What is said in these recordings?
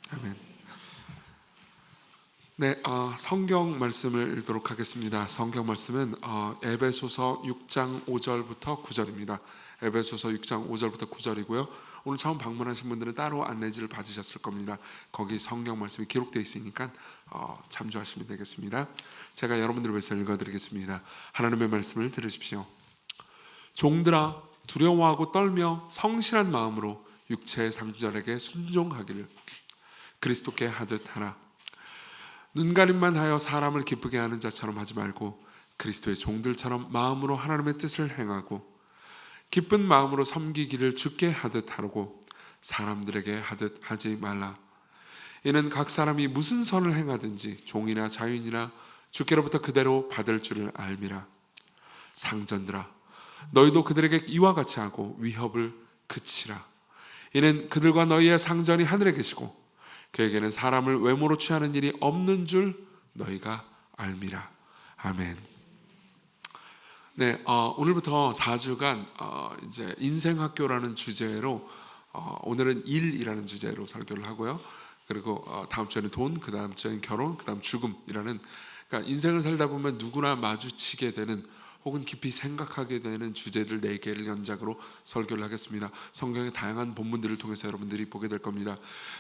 아멘. 네, 성경 말씀을 읽도록 하겠습니다. 성경 말씀은 에베소서 6장 5절부터 9절입니다. 에베소서 6장 5절부터 9절이고요. 오늘 처음 방문하신 분들은 따로 안내지를 받으셨을 겁니다. 거기 성경 말씀이 기록되어 있으니까 참조하시면 되겠습니다. 제가 여러분들을 위해서 읽어드리겠습니다. 하나님의 말씀을 들으십시오. 종들아, 두려워하고 떨며 성실한 마음으로 육체의 상전에게 순종하기를 그리스도께 하듯 하라. 눈가림만 하여 사람을 기쁘게 하는 자처럼 하지 말고 그리스도의 종들처럼 마음으로 하나님의 뜻을 행하고 기쁜 마음으로 섬기기를 주께 하듯 하고 사람들에게 하듯 하지 말라. 이는 각 사람이 무슨 선을 행하든지 종이나 자유인이나 주께로부터 그대로 받을 줄을 알미라. 상전들아, 너희도 그들에게 이와 같이 하고 위협을 그치라. 이는 그들과 너희의 상전이 하늘에 계시고 그에게는 사람을 외모로 취하는 일이 없는 줄 너희가 알미라. 아멘. 네, 오늘부터 4주간 이제 인생학교라는 주제로 오늘은 일이라는 주제로 설교를 하고요. 그리고 다음 주에는 돈, 그 다음 주에는 결혼, 그 다음 죽음이라는, 그러니까 인생을 살다 보면 누구나 마주치게 되는 혹은 깊이 생각하게 되는 주제들 4개를 연작으로 설교를 하겠습니다. 성경의 다양한 본문들을 통해서 여러분들이 보게 될 겁니다.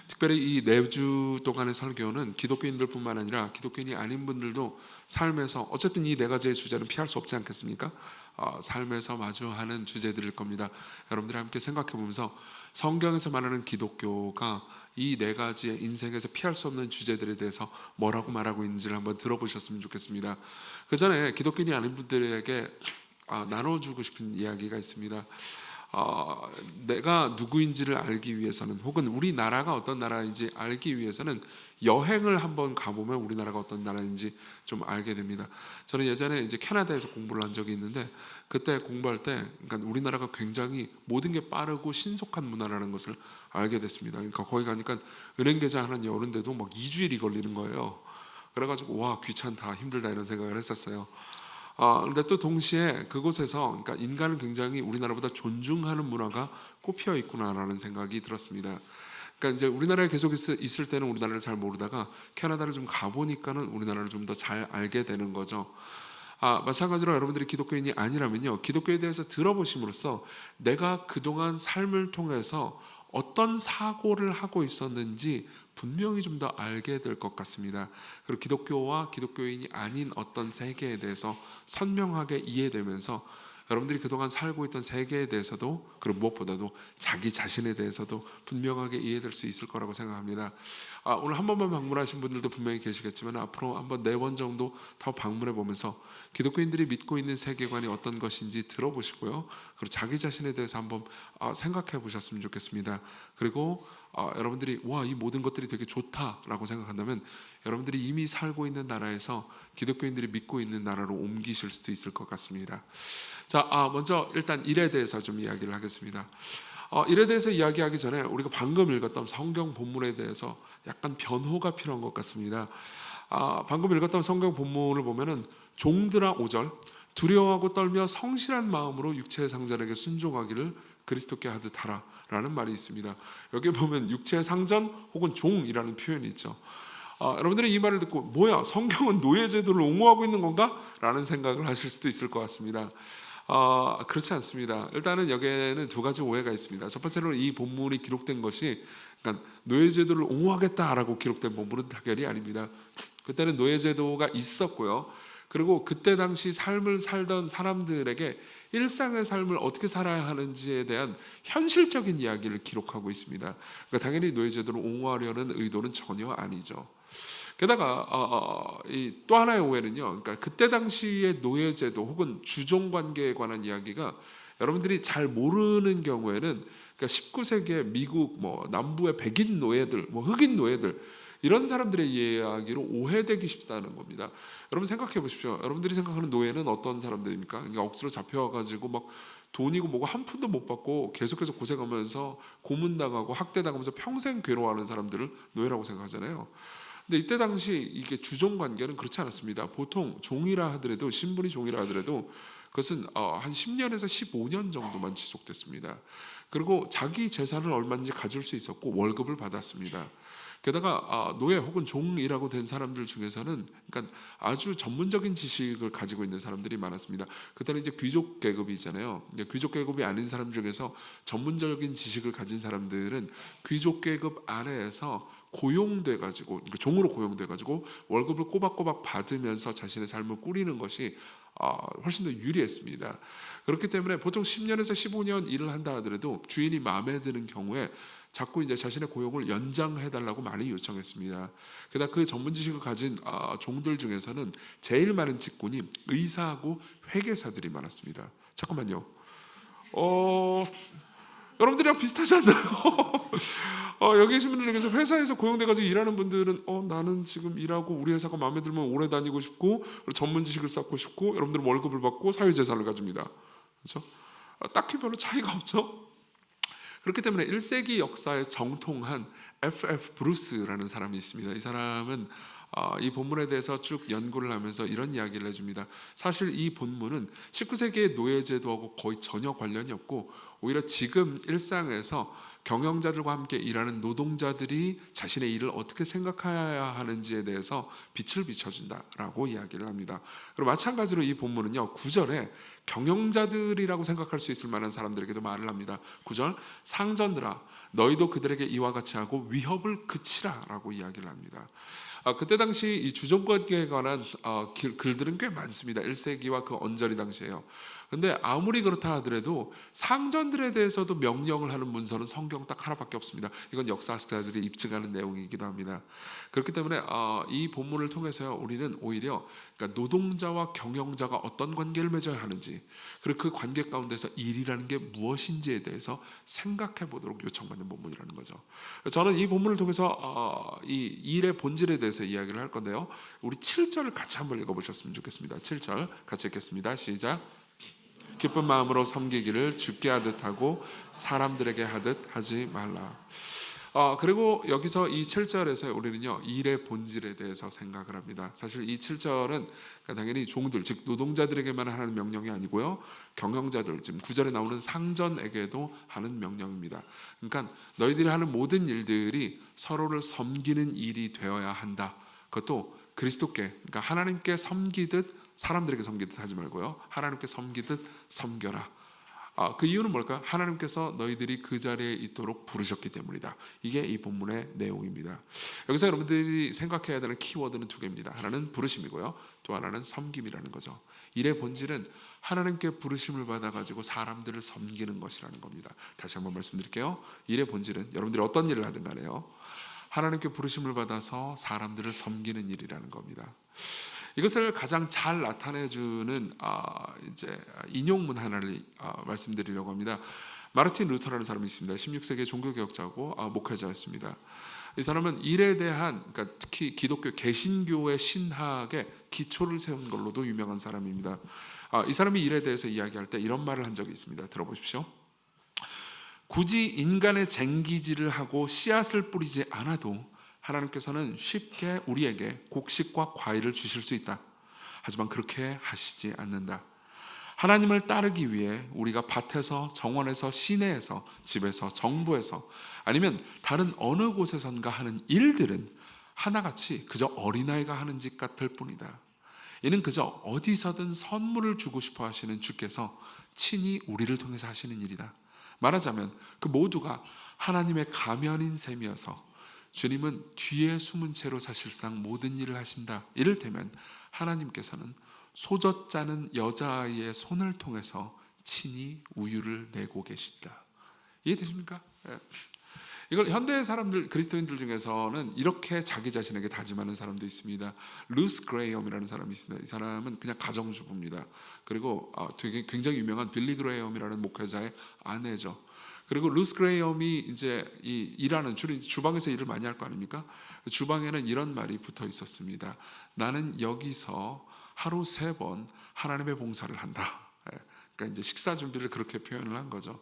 특별히 이 4주 동안의 설교는 기독교인들뿐만 아니라 기독교인이 아닌 분들도 삶에서 어쨌든 이 4가지의 주제는 피할 수 없지 않겠습니까? 삶에서 마주하는 주제들일 겁니다. 여러분들이 함께 생각해 보면서 성경에서 말하는 기독교가 이 4가지의 인생에서 피할 수 없는 주제들에 대해서 뭐라고 말하고 있는지를 한번 들어보셨으면 좋겠습니다. 그 전에 기독교인이 아닌 분들에게 나눠주고 싶은 이야기가 있습니다. 내가 누구인지를 알기 위해서는, 혹은 우리나라가 어떤 나라인지 알기 위해서는 여행을 한번 가보면 우리나라가 어떤 나라인지 좀 알게 됩니다. 저는 예전에 이제 캐나다에서 공부를 한 적이 있는데, 그때 공부할 때 그러니까 우리나라가 굉장히 모든 게 빠르고 신속한 문화라는 것을 알게 됐습니다. 그러니까 거기 가니까 은행 계좌 하나 여는데도 막 2주일이 걸리는 거예요. 그래가지고 와, 귀찮다, 힘들다 이런 생각을 했었어요. 그런데 또 동시에 그곳에서, 그러니까 인간은 굉장히 우리나라보다 존중하는 문화가 꼽혀 있구나라는 생각이 들었습니다. 그러니까 이제 우리나라에 계속 있을 때는 우리나라를 잘 모르다가 캐나다를 좀 가보니까는 우리나라를 좀 더 잘 알게 되는 거죠. 마찬가지로 여러분들이 기독교인이 아니라면요, 기독교에 대해서 들어보심으로써 내가 그동안 삶을 통해서 어떤 사고를 하고 있었는지 분명히 좀 더 알게 될 것 같습니다. 그리고 기독교와 기독교인이 아닌 어떤 세계에 대해서 선명하게 이해되면서 여러분들이 그동안 살고 있던 세계에 대해서도, 그리고 무엇보다도 자기 자신에 대해서도 분명하게 이해될 수 있을 거라고 생각합니다. 오늘 한 번만 방문하신 분들도 분명히 계시겠지만 앞으로 한번 4번 정도 더 방문해 보면서 기독교인들이 믿고 있는 세계관이 어떤 것인지 들어보시고요. 그리고 자기 자신에 대해서 한번 생각해 보셨으면 좋겠습니다. 그리고 여러분들이 이 모든 것들이 되게 좋다라고 생각한다면 여러분들이 이미 살고 있는 나라에서 기독교인들이 믿고 있는 나라로 옮기실 수도 있을 것 같습니다. 자, 먼저 일단 일에 대해서 좀 이야기를 하겠습니다. 일에 대해서 이야기하기 전에 우리가 방금 읽었던 성경 본문에 대해서 약간 변호가 필요한 것 같습니다. 방금 읽었던 성경 본문을 보면은 종들아 5절, 두려워하고 떨며 성실한 마음으로 육체의 상전에게 순종하기를 그리스도께 하듯 하라 라는 말이 있습니다. 여기 보면 육체의 상전 혹은 종이라는 표현이 있죠. 여러분들이 이 말을 듣고 뭐야, 성경은 노예제도를 옹호하고 있는 건가? 라는 생각을 하실 수도 있을 것 같습니다. 그렇지 않습니다. 일단은 여기에는 2가지 오해가 있습니다. 첫 번째로 이 본문이 기록된 것이, 그러니까 노예제도를 옹호하겠다라고 기록된 본문은 당연히 아닙니다. 그때는 노예제도가 있었고요. 그리고 그때 당시 삶을 살던 사람들에게 일상의 삶을 어떻게 살아야 하는지에 대한 현실적인 이야기를 기록하고 있습니다. 그러니까 당연히 노예제도를 옹호하려는 의도는 전혀 아니죠. 게다가 또 하나의 오해는요, 그러니까 그때 당시의 노예제도 혹은 주종관계에 관한 이야기가 여러분들이 잘 모르는 경우에는, 그러니까 19세기에 미국 남부의 백인 노예들, 흑인 노예들, 이런 사람들의 이야기로 오해되기 쉽다는 겁니다. 여러분 생각해 보십시오. 여러분들이 생각하는 노예는 어떤 사람들입니까? 그러니까 억지로 잡혀가지고 막 돈이고 뭐고 한 푼도 못 받고 계속해서 고생하면서 고문당하고 학대당하면서 평생 괴로워하는 사람들을 노예라고 생각하잖아요. 근데 이때 당시 이게 주종 관계는 그렇지 않았습니다. 보통 종이라 하더라도, 신분이 종이라 하더라도 그것은 한 10년에서 15년 정도만 지속됐습니다. 그리고 자기 재산을 얼마든지 가질 수 있었고 월급을 받았습니다. 게다가 노예 혹은 종이라고 된 사람들 중에서는 그러니까 아주 전문적인 지식을 가지고 있는 사람들이 많았습니다. 그때는 이제 귀족 계급이잖아요. 귀족 계급이 아닌 사람 중에서 전문적인 지식을 가진 사람들은 귀족 계급 아래에서 고용돼 가지고 종으로 고용돼 가지고 월급을 꼬박꼬박 받으면서 자신의 삶을 꾸리는 것이 훨씬 더 유리했습니다. 그렇기 때문에 보통 10년에서 15년 일을 한다 하더라도 주인이 마음에 드는 경우에 자꾸 이제 자신의 고용을 연장해 달라고 많이 요청했습니다. 게다가 그 전문 지식을 가진 종들 중에서는 제일 많은 직군이 의사하고 회계사들이 많았습니다. 잠깐만요. 여러분들이랑 비슷하지 않나요? 여기 계신 분들 중에서 회사에서 고용돼가지고 일하는 분들은 나는 지금 일하고 우리 회사가 마음에 들면 오래 다니고 싶고 전문 지식을 쌓고 싶고 여러분들은 월급을 받고 사회재산을 가집니다. 그렇죠? 딱히 별로 차이가 없죠. 그렇기 때문에 1세기 역사에 정통한 F.F. 브루스라는 사람이 있습니다. 이 사람은 이 본문에 대해서 쭉 연구를 하면서 이런 이야기를 해줍니다. 사실 이 본문은 19세기의 노예제도하고 거의 전혀 관련이 없고 오히려 지금 일상에서 경영자들과 함께 일하는 노동자들이 자신의 일을 어떻게 생각해야 하는지에 대해서 빛을 비춰준다라고 이야기를 합니다. 그리고 마찬가지로 이 본문은요 9절에 경영자들이라고 생각할 수 있을 만한 사람들에게도 말을 합니다. 9절 상전들아 너희도 그들에게 이와 같이 하고 위협을 그치라 라고 이야기를 합니다. 그때 당시 이 주종관계에 관한 글들은 꽤 많습니다. 1세기와 그 언저리 당시에요. 근데 아무리 그렇다 하더라도 상전들에 대해서도 명령을 하는 문서는 성경 딱 하나밖에 없습니다. 이건 역사학자들이 입증하는 내용이기도 합니다. 그렇기 때문에 이 본문을 통해서 우리는 오히려 그러니까 노동자와 경영자가 어떤 관계를 맺어야 하는지 그리고 그 관계 가운데서 일이라는 게 무엇인지에 대해서 생각해 보도록 요청받는 본문이라는 거죠. 저는 이 본문을 통해서 이 일의 본질에 대해서 이야기를 할 건데요. 우리 7절을 같이 한번 읽어보셨으면 좋겠습니다. 7절 같이 읽겠습니다. 시작. 기쁜 마음으로 섬기기를 주께 하듯 하고 사람들에게 하듯 하지 말라. 그리고 여기서 이 7절에서 우리는요 일의 본질에 대해서 생각을 합니다. 사실 이 7절은 당연히 종들 즉 노동자들에게만 하는 명령이 아니고요 경영자들 지금 9절에 나오는 상전에게도 하는 명령입니다. 그러니까 너희들이 하는 모든 일들이 서로를 섬기는 일이 되어야 한다. 그것도 그리스도께 그러니까 하나님께 섬기듯 사람들에게 섬기듯 하지 말고요 하나님께 섬기듯 섬겨라. 그 이유는 뭘까요? 하나님께서 너희들이 그 자리에 있도록 부르셨기 때문이다. 이게 이 본문의 내용입니다. 여기서 여러분들이 생각해야 되는 키워드는 두 개입니다. 하나는 부르심이고요 또 하나는 섬김이라는 거죠. 일의 본질은 하나님께 부르심을 받아가지고 사람들을 섬기는 것이라는 겁니다. 다시 한번 말씀드릴게요. 일의 본질은 여러분들이 어떤 일을 하든 간에요 하나님께 부르심을 받아서 사람들을 섬기는 일이라는 겁니다. 이것을 가장 잘 나타내주는 이제 인용문 하나를 말씀드리려고 합니다. 마르틴 루터라는 사람이 있습니다. 16세기 종교개혁자고 목회자였습니다. 이 사람은 일에 대한 그러니까 특히 기독교 개신교의 신학의 기초를 세운 걸로도 유명한 사람입니다. 이 사람이 일에 대해서 이야기할 때 이런 말을 한 적이 있습니다. 들어보십시오. 굳이 인간의 쟁기질을 하고 씨앗을 뿌리지 않아도 하나님께서는 쉽게 우리에게 곡식과 과일을 주실 수 있다. 하지만 그렇게 하시지 않는다. 하나님을 따르기 위해 우리가 밭에서, 정원에서, 시내에서, 집에서, 정부에서 아니면 다른 어느 곳에선가 하는 일들은 하나같이 그저 어린아이가 하는 짓 같을 뿐이다. 이는 그저 어디서든 선물을 주고 싶어 하시는 주께서 친히 우리를 통해서 하시는 일이다. 말하자면 그 모두가 하나님의 가면인 셈이어서 주님은 뒤에 숨은 채로 사실상 모든 일을 하신다. 이를테면 하나님께서는 소젖 짜는 여자아이의 손을 통해서 친히 우유를 내고 계신다. 이해되십니까? 이걸 현대 사람들 그리스도인들 중에서는 이렇게 자기 자신에게 다짐하는 사람도 있습니다. 루스 그레이엄이라는 사람이 있습니다. 이 사람은 그냥 가정주부입니다. 그리고 되게 굉장히 유명한 빌리 그레이엄이라는 목회자의 아내죠. 그리고 루스 그레이엄이 이제 이 일하는 주방에서 일을 많이 할 거 아닙니까? 주방에는 이런 말이 붙어 있었습니다. 나는 여기서 하루 3번 하나님의 봉사를 한다. 그러니까 이제 식사 준비를 그렇게 표현을 한 거죠.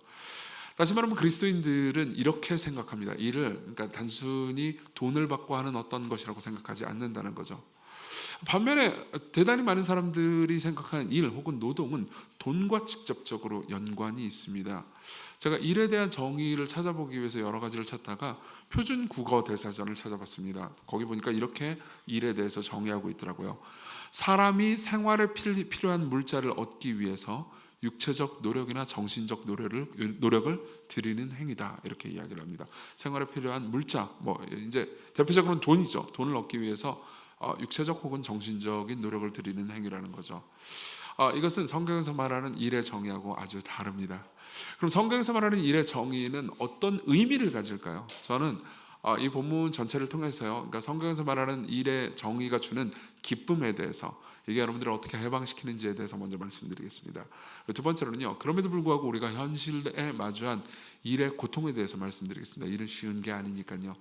다시 말하면 그리스도인들은 이렇게 생각합니다. 일을 그러니까 단순히 돈을 받고 하는 어떤 것이라고 생각하지 않는다는 거죠. 반면에 대단히 많은 사람들이 생각하는 일 혹은 노동은 돈과 직접적으로 연관이 있습니다. 제가 일에 대한 정의를 찾아보기 위해서 여러 가지를 찾다가 표준 국어 대사전을 찾아봤습니다. 거기 보니까 이렇게 일에 대해서 정의하고 있더라고요. 사람이 생활에 필요한 물자를 얻기 위해서 육체적 노력이나 정신적 노력을 들이는 행위다, 이렇게 이야기를 합니다. 생활에 필요한 물자, 뭐 이제 대표적으로는 돈이죠. 돈을 얻기 위해서 육체적 혹은 정신적인 노력을 들이는 행위라는 거죠. 이것은 성경에서 말하는 일의 정의하고 아주 다릅니다. 그럼 성경에서 말하는 일의 정의는 어떤 의미를 가질까요? 저는 이 본문 전체를 통해서요, 그러니까 성경에서 말하는 일의 정의가 주는 기쁨에 대해서, 이게 여러분들을 어떻게 해방시키는지에 대해서 먼저 말씀드리겠습니다. 두 번째로는요, 그럼에도 불구하고 우리가 현실에 마주한 일의 고통에 대해서 말씀드리겠습니다. 일은 쉬운 게 아니니까요.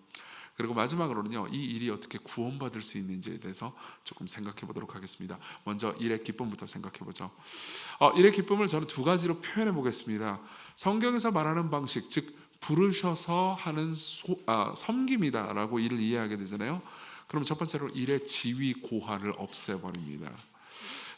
그리고 마지막으로는요, 이 일이 어떻게 구원받을 수 있는지에 대해서 조금 생각해 보도록 하겠습니다. 먼저 일의 기쁨부터 생각해 보죠. 일의 기쁨을 저는 두 가지로 표현해 보겠습니다. 성경에서 말하는 방식, 즉 부르셔서 하는 섬김이다라고 일을 이해하게 되잖아요. 그럼 첫 번째로 일의 지위 고하를 없애버립니다.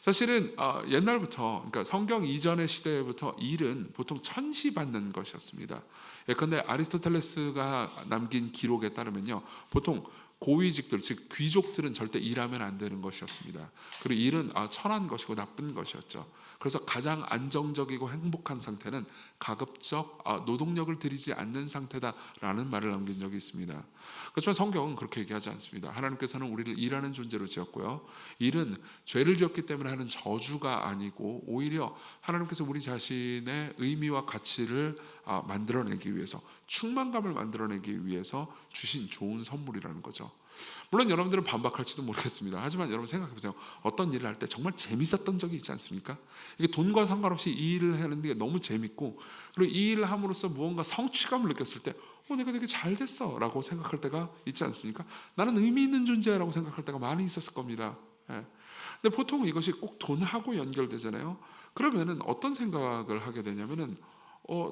사실은 옛날부터, 그러니까 성경 이전의 시대부터 일은 보통 천시받는 것이었습니다. 예컨대 아리스토텔레스가 남긴 기록에 따르면요, 보통 고위직들, 즉 귀족들은 절대 일하면 안 되는 것이었습니다. 그리고 일은 천한 것이고 나쁜 것이었죠. 그래서 가장 안정적이고 행복한 상태는 가급적 노동력을 들이지 않는 상태다라는 말을 남긴 적이 있습니다. 그렇지만 성경은 그렇게 얘기하지 않습니다. 하나님께서는 우리를 일하는 존재로 지었고요, 일은 죄를 지었기 때문에 하는 저주가 아니고 오히려 하나님께서 우리 자신의 의미와 가치를 만들어내기 위해서, 충만감을 만들어내기 위해서 주신 좋은 선물이라는 거죠. 물론 여러분들은 반박할지도 모르겠습니다. 하지만 여러분 생각해보세요. 어떤 일을 할 때 정말 재밌었던 적이 있지 않습니까? 이게 돈과 상관없이 이 일을 하는 게 너무 재밌고, 그리고 이 일을 함으로써 무언가 성취감을 느꼈을 때 내가 되게 잘 됐어 라고 생각할 때가 있지 않습니까? 나는 의미 있는 존재라고 생각할 때가 많이 있었을 겁니다. 근데 보통 이것이 꼭 돈하고 연결되잖아요. 그러면은 어떤 생각을 하게 되냐면은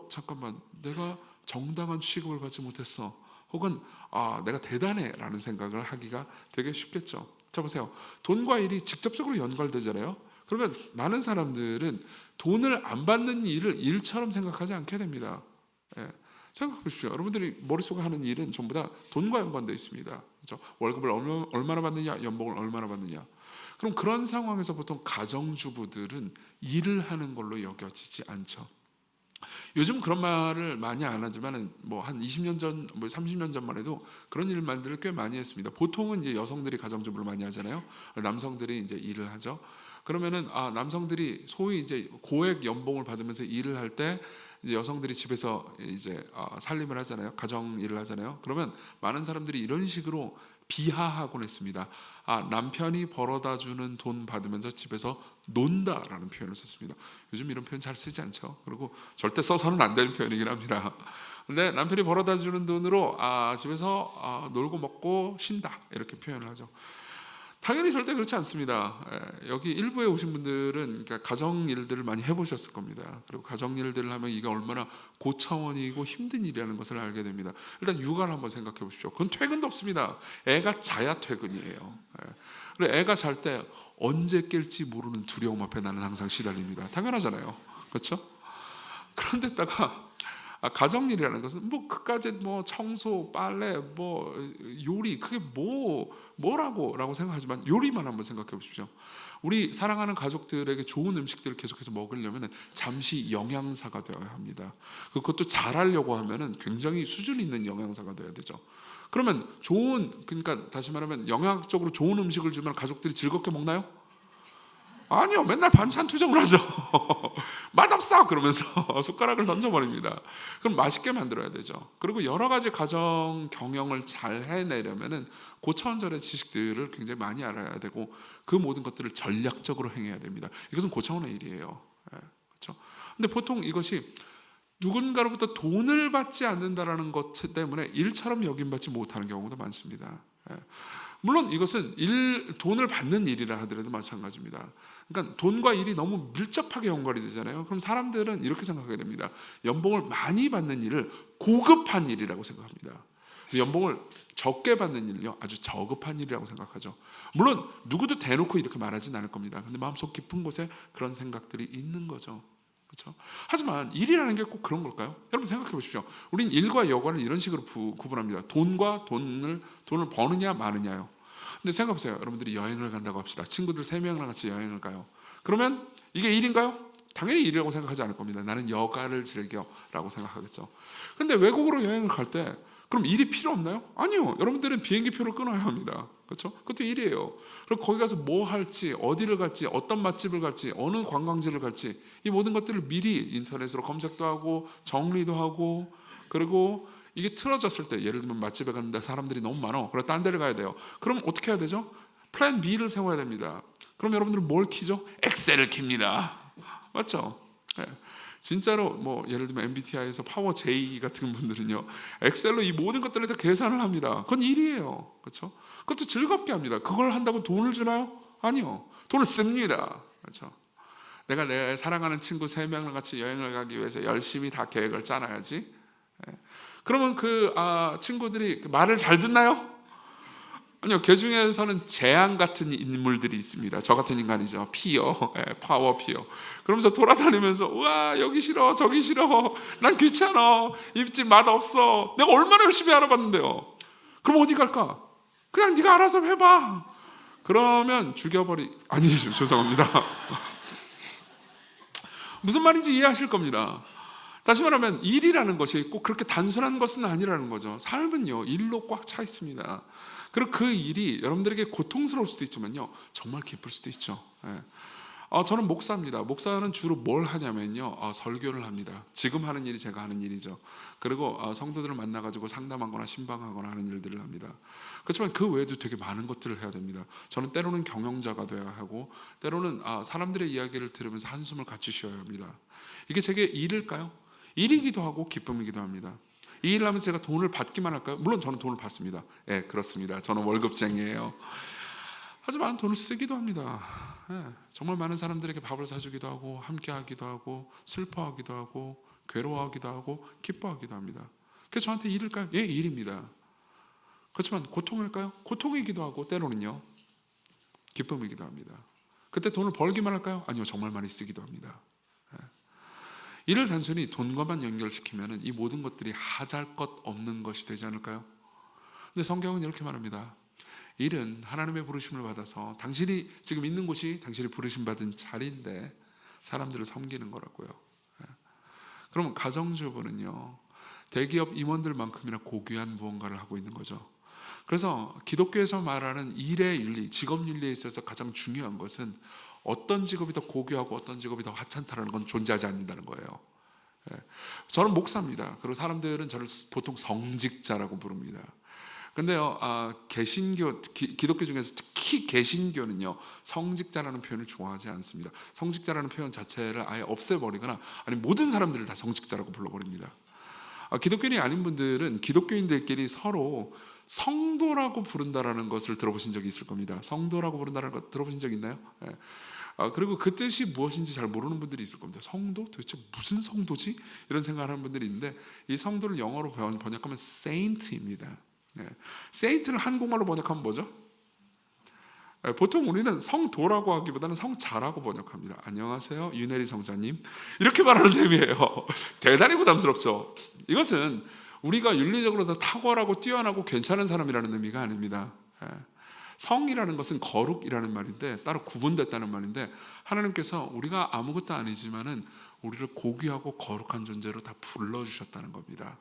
잠깐만, 내가 정당한 취급을 받지 못했어, 혹은 내가 대단해 라는 생각을 하기가 되게 쉽겠죠. 자 보세요, 돈과 일이 직접적으로 연관되잖아요. 그러면 많은 사람들은 돈을 안 받는 일을 일처럼 생각하지 않게 됩니다. 생각해 보십시오. 여러분들이 머릿속에 하는 일은 전부 다 돈과 연관되어 있습니다. 그렇죠? 월급을 얼마나 받느냐, 연봉을 얼마나 받느냐. 그럼 그런 상황에서 보통 가정주부들은 일을 하는 걸로 여겨지지 않죠. 요즘 그런 말을 많이 안 하지만 뭐 한 20년 전, 30년 전만 해도 그런 일만들을 꽤 많이 했습니다. 보통은 이제 여성들이 가정주부를 많이 하잖아요. 남성들이 이제 일을 하죠. 그러면은 남성들이 소위 이제 고액 연봉을 받으면서 일을 할 때 이제 여성들이 집에서 이제 살림을 하잖아요. 가정 일을 하잖아요. 그러면 많은 사람들이 이런 식으로 비하하곤 했습니다. 남편이 벌어다 주는 돈 받으면서 집에서 논다라는 표현을 썼습니다. 요즘 이런 표현 잘 쓰지 않죠. 그리고 절대 써서는 안 되는 표현이긴 합니다. 근데 남편이 벌어다 주는 돈으로 집에서 놀고 먹고 쉰다, 이렇게 표현을 하죠. 당연히 절대 그렇지 않습니다. 여기 일부에 오신 분들은 그러니까 가정 일들을 많이 해보셨을 겁니다. 그리고 가정 일들을 하면 이게 얼마나 고차원이고 힘든 일이라는 것을 알게 됩니다. 일단 육아를 한번 생각해 보십시오. 그건 퇴근도 없습니다. 애가 자야 퇴근이에요. 그리고 애가 잘 때 언제 깰지 모르는 두려움 앞에 나는 항상 시달립니다. 당연하잖아요. 그렇죠? 그런데다가 가정일이라는 것은 뭐 그까지 뭐 청소, 빨래, 뭐 요리, 그게 뭐라고 생각하지만 요리만 한번 생각해 보십시오. 우리 사랑하는 가족들에게 좋은 음식들을 계속해서 먹으려면 잠시 영양사가 되어야 합니다. 그것도 잘하려고 하면은 굉장히 수준 있는 영양사가 돼야 되죠. 그러면 그러니까 다시 말하면 영양적으로 좋은 음식을 주면 가족들이 즐겁게 먹나요? 아니요, 맨날 반찬 투정을 하죠. 맛없어 그러면서 숟가락을 던져버립니다. 그럼 맛있게 만들어야 되죠. 그리고 여러 가지 가정 경영을 잘 해내려면은 고차원적인 지식들을 굉장히 많이 알아야 되고, 그 모든 것들을 전략적으로 행해야 됩니다. 이것은 고차원의 일이에요. 그렇죠? 근데 보통 이것이 누군가로부터 돈을 받지 않는다라는 것 때문에 일처럼 여김받지 못하는 경우도 많습니다. 물론 이것은 돈을 받는 일이라 하더라도 마찬가지입니다. 그러니까 돈과 일이 너무 밀접하게 연관이 되잖아요. 그럼 사람들은 이렇게 생각하게 됩니다. 연봉을 많이 받는 일을 고급한 일이라고 생각합니다. 연봉을 적게 받는 일은요 아주 저급한 일이라고 생각하죠. 물론 누구도 대놓고 이렇게 말하진 않을 겁니다. 근데 마음속 깊은 곳에 그런 생각들이 있는 거죠. 그렇죠? 하지만 일이라는 게 꼭 그런 걸까요? 여러분 생각해 보십시오. 우린 일과 여관을 이런 식으로 구분합니다. 돈과 돈을 버느냐 마느냐요. 근데 생각해 보세요. 여러분들이 여행을 간다고 합시다. 친구들 3명이랑 같이 여행을 가요. 그러면 이게 일인가요? 당연히 일이라고 생각하지 않을 겁니다. 나는 여가를 즐겨라고 생각하겠죠. 근데 외국으로 여행을 갈 때 그럼 일이 필요 없나요? 아니요. 여러분들은 비행기표를 끊어야 합니다. 그렇죠? 그것도 일이에요. 그리고 거기 가서 뭐 할지, 어디를 갈지, 어떤 맛집을 갈지, 어느 관광지를 갈지 이 모든 것들을 미리 인터넷으로 검색도 하고 정리도 하고, 그리고 이게 틀어졌을 때 예를 들면 맛집에 갔는데 사람들이 너무 많아. 그래서 딴 데를 가야 돼요. 그럼 어떻게 해야 되죠? 플랜 B를 세워야 됩니다. 그럼 여러분들은 뭘 키죠? 엑셀을 킵니다. 맞죠? 네. 진짜로 뭐 예를 들면 MBTI에서 파워 J 같은 분들은요 엑셀로 이 모든 것들을 다 계산을 합니다. 그건 일이에요. 그렇죠? 그것도 즐겁게 합니다. 그걸 한다고 돈을 주나요? 아니요. 돈을 씁니다. 그렇죠? 내가 내 사랑하는 친구 3명과 같이 여행을 가기 위해서 열심히 다 계획을 짜놔야지. 네. 그러면 그 친구들이 말을 잘 듣나요? 아니요. 그 중에서는 재앙 같은 인물들이 있습니다. 저 같은 인간이죠. 피어, 파워 피어. 그러면서 돌아다니면서 우와 여기 싫어 저기 싫어 난 귀찮아 입집 맛없어 내가 얼마나 열심히 알아봤는데요. 그럼 어디 갈까? 그냥 네가 알아서 해봐. 그러면 아니죠. 죄송합니다. 무슨 말인지 이해하실 겁니다. 다시 말하면 일이라는 것이 꼭 그렇게 단순한 것은 아니라는 거죠. 삶은요 일로 꽉 차 있습니다. 그리고 그 일이 여러분들에게 고통스러울 수도 있지만요 정말 기쁠 수도 있죠. 저는 목사입니다. 목사는 주로 뭘 하냐면요 설교를 합니다. 지금 하는 일이 제가 하는 일이죠. 그리고 성도들을 만나가지고 상담하거나 신방하거나 하는 일들을 합니다. 그렇지만 그 외에도 되게 많은 것들을 해야 됩니다. 저는 때로는 경영자가 되어야 하고 때로는 사람들의 이야기를 들으면서 한숨을 같이 쉬어야 합니다. 이게 제게 일일까요? 일이기도 하고 기쁨이기도 합니다. 이 일을 하면서 제가 돈을 받기만 할까요? 물론 저는 돈을 받습니다. 예, 그렇습니다. 저는 월급쟁이에요. 하지만 돈을 쓰기도 합니다. 예, 정말 많은 사람들에게 밥을 사주기도 하고 함께하기도 하고 슬퍼하기도 하고 괴로워하기도 하고 기뻐하기도 합니다. 그래서 저한테 일일까요? 예, 일입니다. 그렇지만 고통일까요? 고통이기도 하고 때로는요 기쁨이기도 합니다. 그때 돈을 벌기만 할까요? 아니요, 정말 많이 쓰기도 합니다. 이를 단순히 돈과만 연결시키면 이 모든 것들이 하잘 것 없는 것이 되지 않을까요? 근데 성경은 이렇게 말합니다. 일은 하나님의 부르심을 받아서 당신이 지금 있는 곳이 당신이 부르심 받은 자리인데 사람들을 섬기는 거라고요. 그러면 가정주부는요 대기업 임원들만큼이나 고귀한 무언가를 하고 있는 거죠. 그래서 기독교에서 말하는 일의 윤리, 직업 윤리에 있어서 가장 중요한 것은 어떤 직업이 더 고귀하고 어떤 직업이 더 하찮다는 건 존재하지 않는다는 거예요. 저는 목사입니다. 그리고 사람들은 저를 보통 성직자라고 부릅니다. 근데요, 개신교, 기독교 중에서 특히 개신교는요, 성직자라는 표현을 좋아하지 않습니다. 성직자라는 표현 자체를 아예 없애버리거나, 아니 모든 사람들을 다 성직자라고 불러버립니다. 기독교인이 아닌 분들은 기독교인들끼리 서로 성도라고 부른다라는 것을 들어보신 적이 있을 겁니다. 성도라고 부른다는 것 들어보신 적 있나요? 그리고 그 뜻이 무엇인지 잘 모르는 분들이 있을 겁니다. 성도? 도대체 무슨 성도지? 이런 생각하는 분들이 있는데 이 성도를 영어로 번역하면 saint입니다. saint를 한국말로 번역하면 뭐죠? 보통 우리는 성도라고 하기보다는 성자라고 번역합니다. 안녕하세요, 윤혜리 성자님. 이렇게 말하는 셈이에요. 대단히 부담스럽죠. 이것은 우리가 윤리적으로 더 탁월하고 뛰어나고 괜찮은 사람이라는 의미가 아닙니다. 성이라는 것은 거룩이라는 말인데 따로 구분됐다는 말인데 하나님께서 우리가 아무것도 아니지만은 우리를 고귀하고 거룩한 존재로 다 불러주셨다는 겁니다.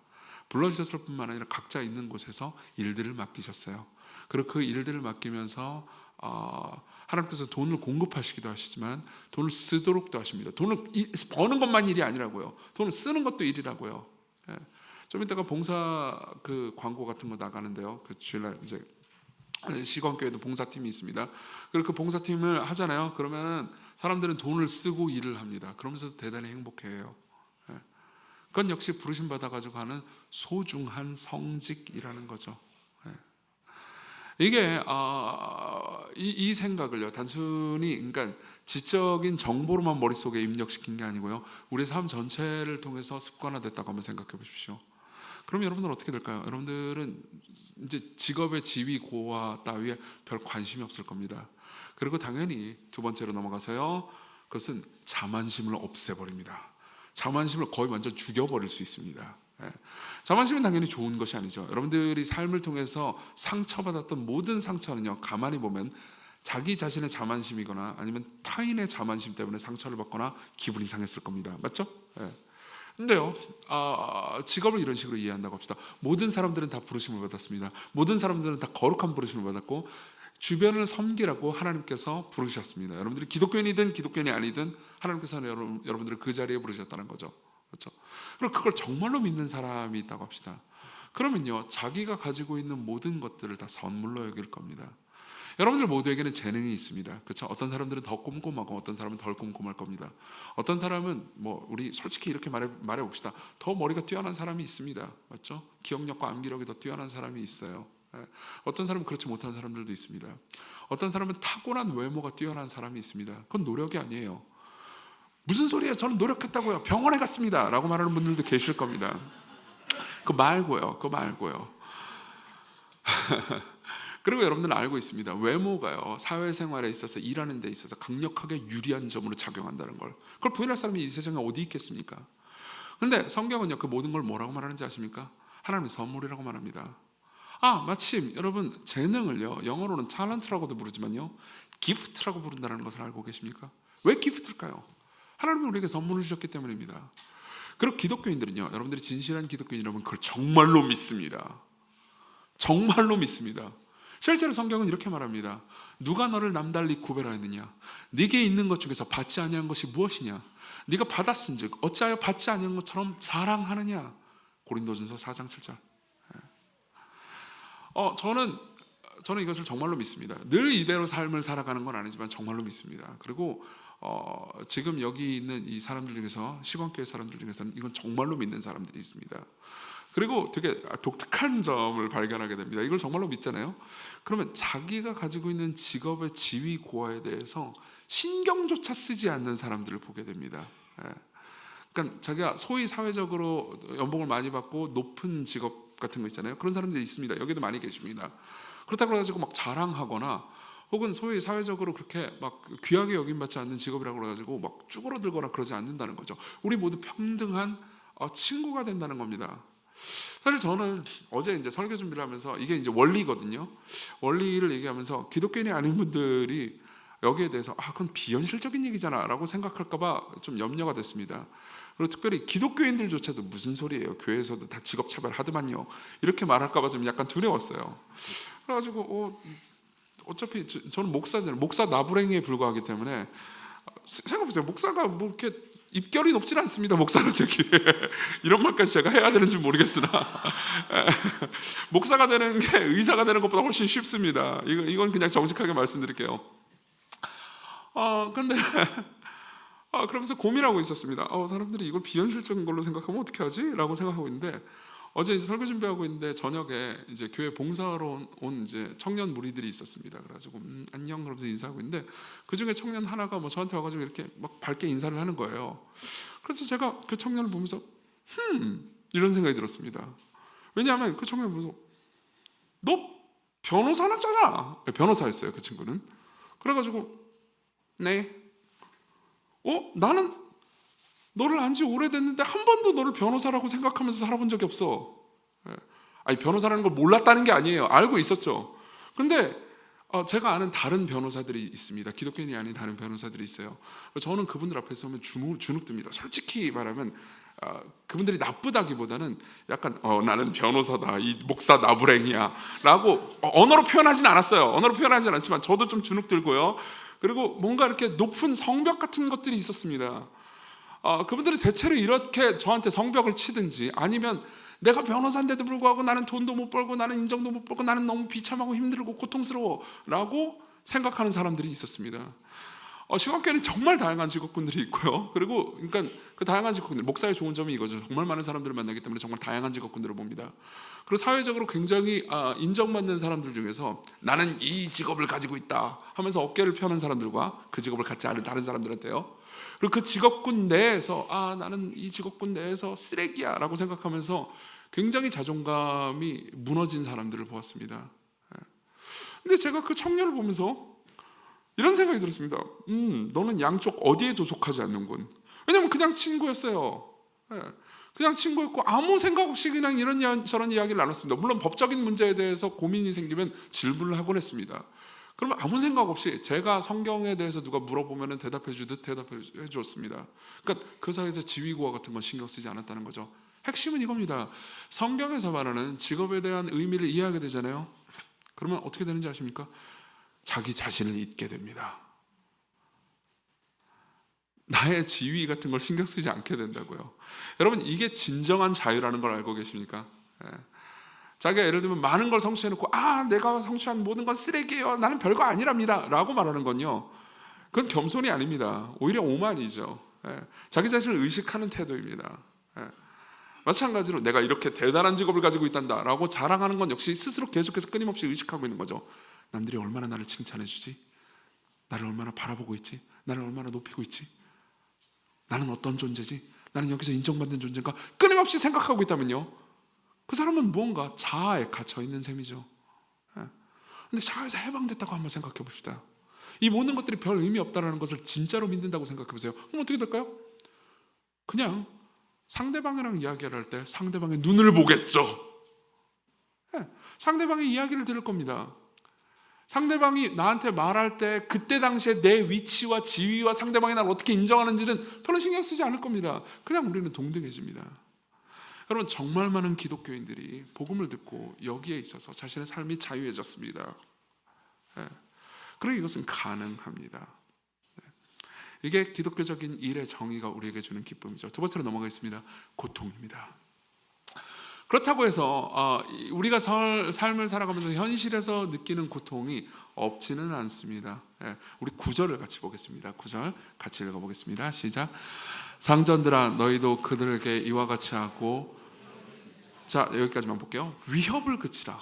불러주셨을 뿐만 아니라 각자 있는 곳에서 일들을 맡기셨어요. 그리고 그 일들을 맡기면서 하나님께서 돈을 공급하시기도 하시지만 돈을 쓰도록도 하십니다. 돈을 버는 것만 일이 아니라고요. 돈을 쓰는 것도 일이라고요. 좀 이따가 봉사 그 광고 같은 거 나가는데요. 그 주일날 이제 시건교회도 봉사팀이 있습니다. 그리고 그 봉사팀을 하잖아요. 그러면은 사람들은 돈을 쓰고 일을 합니다. 그러면서 대단히 행복해해요. 그건 역시 부르심 받아가지고 하는 소중한 성직이라는 거죠. 이게 이 생각을요 단순히 그러니까 지적인 정보로만 머릿속에 입력시킨 게 아니고요 우리 삶 전체를 통해서 습관화됐다고 한번 생각해 보십시오. 그럼 여러분들은 어떻게 될까요? 여러분들은 이제 직업의 지위, 고와 따위에 별 관심이 없을 겁니다. 그리고 당연히 두 번째로 넘어가서요, 그것은 자만심을 없애버립니다. 자만심을 거의 완전 죽여버릴 수 있습니다. 예. 자만심은 당연히 좋은 것이 아니죠. 여러분들이 삶을 통해서 상처받았던 모든 상처는요, 가만히 보면 자기 자신의 자만심이거나 아니면 타인의 자만심 때문에 상처를 받거나 기분이 상했을 겁니다. 맞죠? 예. 근데요, 직업을 이런 식으로 이해한다고 합시다. 모든 사람들은 다 부르심을 받았습니다. 모든 사람들은 다 거룩한 부르심을 받았고 주변을 섬기라고 하나님께서 부르셨습니다. 여러분들이 기독교인이든 기독교인이 아니든 하나님께서는 여러분들을 그 자리에 부르셨다는 거죠. 그렇죠? 그리고 그걸 정말로 믿는 사람이 있다고 합시다. 그러면요, 자기가 가지고 있는 모든 것들을 다 선물로 여길 겁니다. 여러분들 모두에게는 재능이 있습니다. 그렇죠? 어떤 사람들은 더 꼼꼼하고 어떤 사람은 덜 꼼꼼할 겁니다. 어떤 사람은 우리 솔직히 이렇게 말해 봅시다. 더 머리가 뛰어난 사람이 있습니다. 맞죠? 기억력과 암기력이 더 뛰어난 사람이 있어요. 어떤 사람은 그렇지 못한 사람들도 있습니다. 어떤 사람은 타고난 외모가 뛰어난 사람이 있습니다. 그건 노력이 아니에요. 무슨 소리예요? 저는 노력했다고요. 병원에 갔습니다. 라고 말하는 분들도 계실 겁니다. 그거 말고요. 그리고 여러분들은 알고 있습니다. 외모가요, 사회생활에 있어서 일하는 데 있어서 강력하게 유리한 점으로 작용한다는 걸. 그걸 부인할 사람이 이 세상에 어디 있겠습니까? 근데 성경은요, 그 모든 걸 뭐라고 말하는지 아십니까? 하나님의 선물이라고 말합니다. 마침 여러분, 재능을요, 영어로는 탤런트라고도 부르지만요, 기프트라고 부른다는 것을 알고 계십니까? 왜 기프트일까요? 하나님이 우리에게 선물을 주셨기 때문입니다. 그리고 기독교인들은요, 여러분들이 진실한 기독교인 여러분, 그걸 정말로 믿습니다. 정말로 믿습니다. 실제로 성경은 이렇게 말합니다. 누가 너를 남달리 구별하였느냐? 네게 있는 것 중에서 받지 아니한 것이 무엇이냐? 네가 받았은즉 어찌하여 받지 아니한 것처럼 자랑하느냐? 고린도전서 4장 7절. 저는 이것을 정말로 믿습니다. 늘 이대로 삶을 살아가는 건 아니지만 정말로 믿습니다. 그리고 지금 여기 있는 이 사람들 중에서, 시건교회 사람들 중에서는 이건 정말로 믿는 사람들이 있습니다. 그리고 되게 독특한 점을 발견하게 됩니다. 이걸 정말로 믿잖아요. 그러면 자기가 가지고 있는 직업의 지위, 고하에 대해서 신경조차 쓰지 않는 사람들을 보게 됩니다. 그러니까 자기가 소위 사회적으로 연봉을 많이 받고 높은 직업 같은 거 있잖아요. 그런 사람들이 있습니다. 여기도 많이 계십니다. 그렇다고 해가지고 막 자랑하거나 혹은 소위 사회적으로 그렇게 막 귀하게 여김받지 않는 직업이라고 해가지고 막 쭈그러들거나 그러지 않는다는 거죠. 우리 모두 평등한 친구가 된다는 겁니다. 사실 저는 어제 이제 설교 준비를 하면서, 이게 이제 원리거든요. 원리를 얘기하면서 기독교인이 아닌 분들이 여기에 대해서 그건 비현실적인 얘기잖아 라고 생각할까봐 좀 염려가 됐습니다. 그리고 특별히 기독교인들조차도 무슨 소리예요, 교회에서도 다 직업차별 하더만요, 이렇게 말할까봐 좀 약간 두려웠어요. 그래가지고 어차피 저는 목사잖아요. 목사 나부랭이에 불과하기 때문에 생각해보세요. 목사가 뭐 이렇게 입결이 높지는 않습니다. 목사는 되게 이런 말까지 제가 해야 되는지 모르겠으나 목사가 되는 게 의사가 되는 것보다 훨씬 쉽습니다. 이건 그냥 정직하게 말씀드릴게요. 근데 그러면서 고민하고 있었습니다. 사람들이 이걸 비현실적인 걸로 생각하면 어떻게 하지? 라고 생각하고 있는데, 어제 이제 설교 준비하고 있는데 저녁에 이제 교회 봉사하러 온 이제 청년 무리들이 있었습니다. 그래가지고 안녕 그러면서 인사하고 있는데, 그 중에 청년 하나가 저한테 와가지고 이렇게 막 밝게 인사를 하는 거예요. 그래서 제가 그 청년을 보면서 이런 생각이 들었습니다. 왜냐하면 그 청년을 보면서 너 변호사 났잖아. 변호사였어요, 그 친구는. 그래가지고 네. 나는 너를 안 지 오래됐는데 한 번도 너를 변호사라고 생각하면서 살아본 적이 없어. 아니, 변호사라는 걸 몰랐다는 게 아니에요. 알고 있었죠. 근데 제가 아는 다른 변호사들이 있습니다. 기독교인이 아닌 다른 변호사들이 있어요. 저는 그분들 앞에 서면 주눅 듭니다. 솔직히 말하면 그분들이 나쁘다기보다는 약간 나는 변호사다, 이 목사 나부랭이야 라고 언어로 표현하진 않았어요. 언어로 표현하진 않지만 저도 좀 주눅 들고요. 그리고 뭔가 이렇게 높은 성벽 같은 것들이 있었습니다. 그분들이 대체로 이렇게 저한테 성벽을 치든지, 아니면 내가 변호사인데도 불구하고 나는 돈도 못 벌고 나는 인정도 못 벌고 나는 너무 비참하고 힘들고 고통스러워 라고 생각하는 사람들이 있었습니다. 시각교회는 정말 다양한 직업군들이 있고요. 그리고 그러니까 그 다양한 직업군들, 목사의 좋은 점이 이거죠. 정말 많은 사람들을 만나기 때문에 정말 다양한 직업군들을 봅니다. 그리고 사회적으로 굉장히 인정받는 사람들 중에서 나는 이 직업을 가지고 있다 하면서 어깨를 펴는 사람들과 그 직업을 갖지 않은 다른 사람들한테요. 그리고 그 직업군 내에서 나는 이 직업군 내에서 쓰레기야 라고 생각하면서 굉장히 자존감이 무너진 사람들을 보았습니다. 근데 제가 그 청년을 보면서 이런 생각이 들었습니다. 너는 양쪽 어디에도 속하지 않는군. 왜냐면 그냥 친구였어요. 그냥 친구였고 아무 생각 없이 그냥 이런 저런 이야기를 나눴습니다. 물론 법적인 문제에 대해서 고민이 생기면 질문을 하곤 했습니다. 그러면 아무 생각 없이 제가 성경에 대해서 누가 물어보면 대답해 주듯 대답해 주었습니다. 그러니까 그 사이에서 지위고하 같은 건 신경 쓰지 않았다는 거죠. 핵심은 이겁니다. 성경에서 말하는 직업에 대한 의미를 이해하게 되잖아요. 그러면 어떻게 되는지 아십니까? 자기 자신을 잊게 됩니다. 나의 지위 같은 걸 신경 쓰지 않게 된다고요. 여러분, 이게 진정한 자유라는 걸 알고 계십니까? 자기가 예를 들면 많은 걸 성취해놓고 내가 성취한 모든 건 쓰레기예요, 나는 별거 아니랍니다 라고 말하는 건요, 그건 겸손이 아닙니다. 오히려 오만이죠. 자기 자신을 의식하는 태도입니다. 마찬가지로 내가 이렇게 대단한 직업을 가지고 있단다 라고 자랑하는 건 역시 스스로 계속해서 끊임없이 의식하고 있는 거죠. 남들이 얼마나 나를 칭찬해 주지? 나를 얼마나 바라보고 있지? 나를 얼마나 높이고 있지? 나는 어떤 존재지? 나는 여기서 인정받는 존재인가? 끊임없이 생각하고 있다면요, 그 사람은 무언가 자아에 갇혀있는 셈이죠. 근데 자아에서 해방됐다고 한번 생각해 봅시다. 이 모든 것들이 별 의미 없다는 것을 진짜로 믿는다고 생각해 보세요. 그럼 어떻게 될까요? 그냥 상대방이랑 이야기를 할 때 상대방의 눈을 보겠죠. 상대방의 이야기를 들을 겁니다. 상대방이 나한테 말할 때 그때 당시에 내 위치와 지위와 상대방이 나를 어떻게 인정하는지는 별로 신경 쓰지 않을 겁니다. 그냥 우리는 동등해집니다. 여러분, 정말 많은 기독교인들이 복음을 듣고 여기에 있어서 자신의 삶이 자유해졌습니다. 그리고 이것은 가능합니다. 이게 기독교적인 일의 정의가 우리에게 주는 기쁨이죠. 두 번째로 넘어가겠습니다. 고통입니다. 그렇다고 해서 우리가 삶을 살아가면서 현실에서 느끼는 고통이 없지는 않습니다. 우리 9절을 같이 보겠습니다. 9절 같이 읽어보겠습니다. 시작. 상전들아, 너희도 그들에게 이와 같이 하고, 자, 여기까지만 볼게요. 위협을 그치라.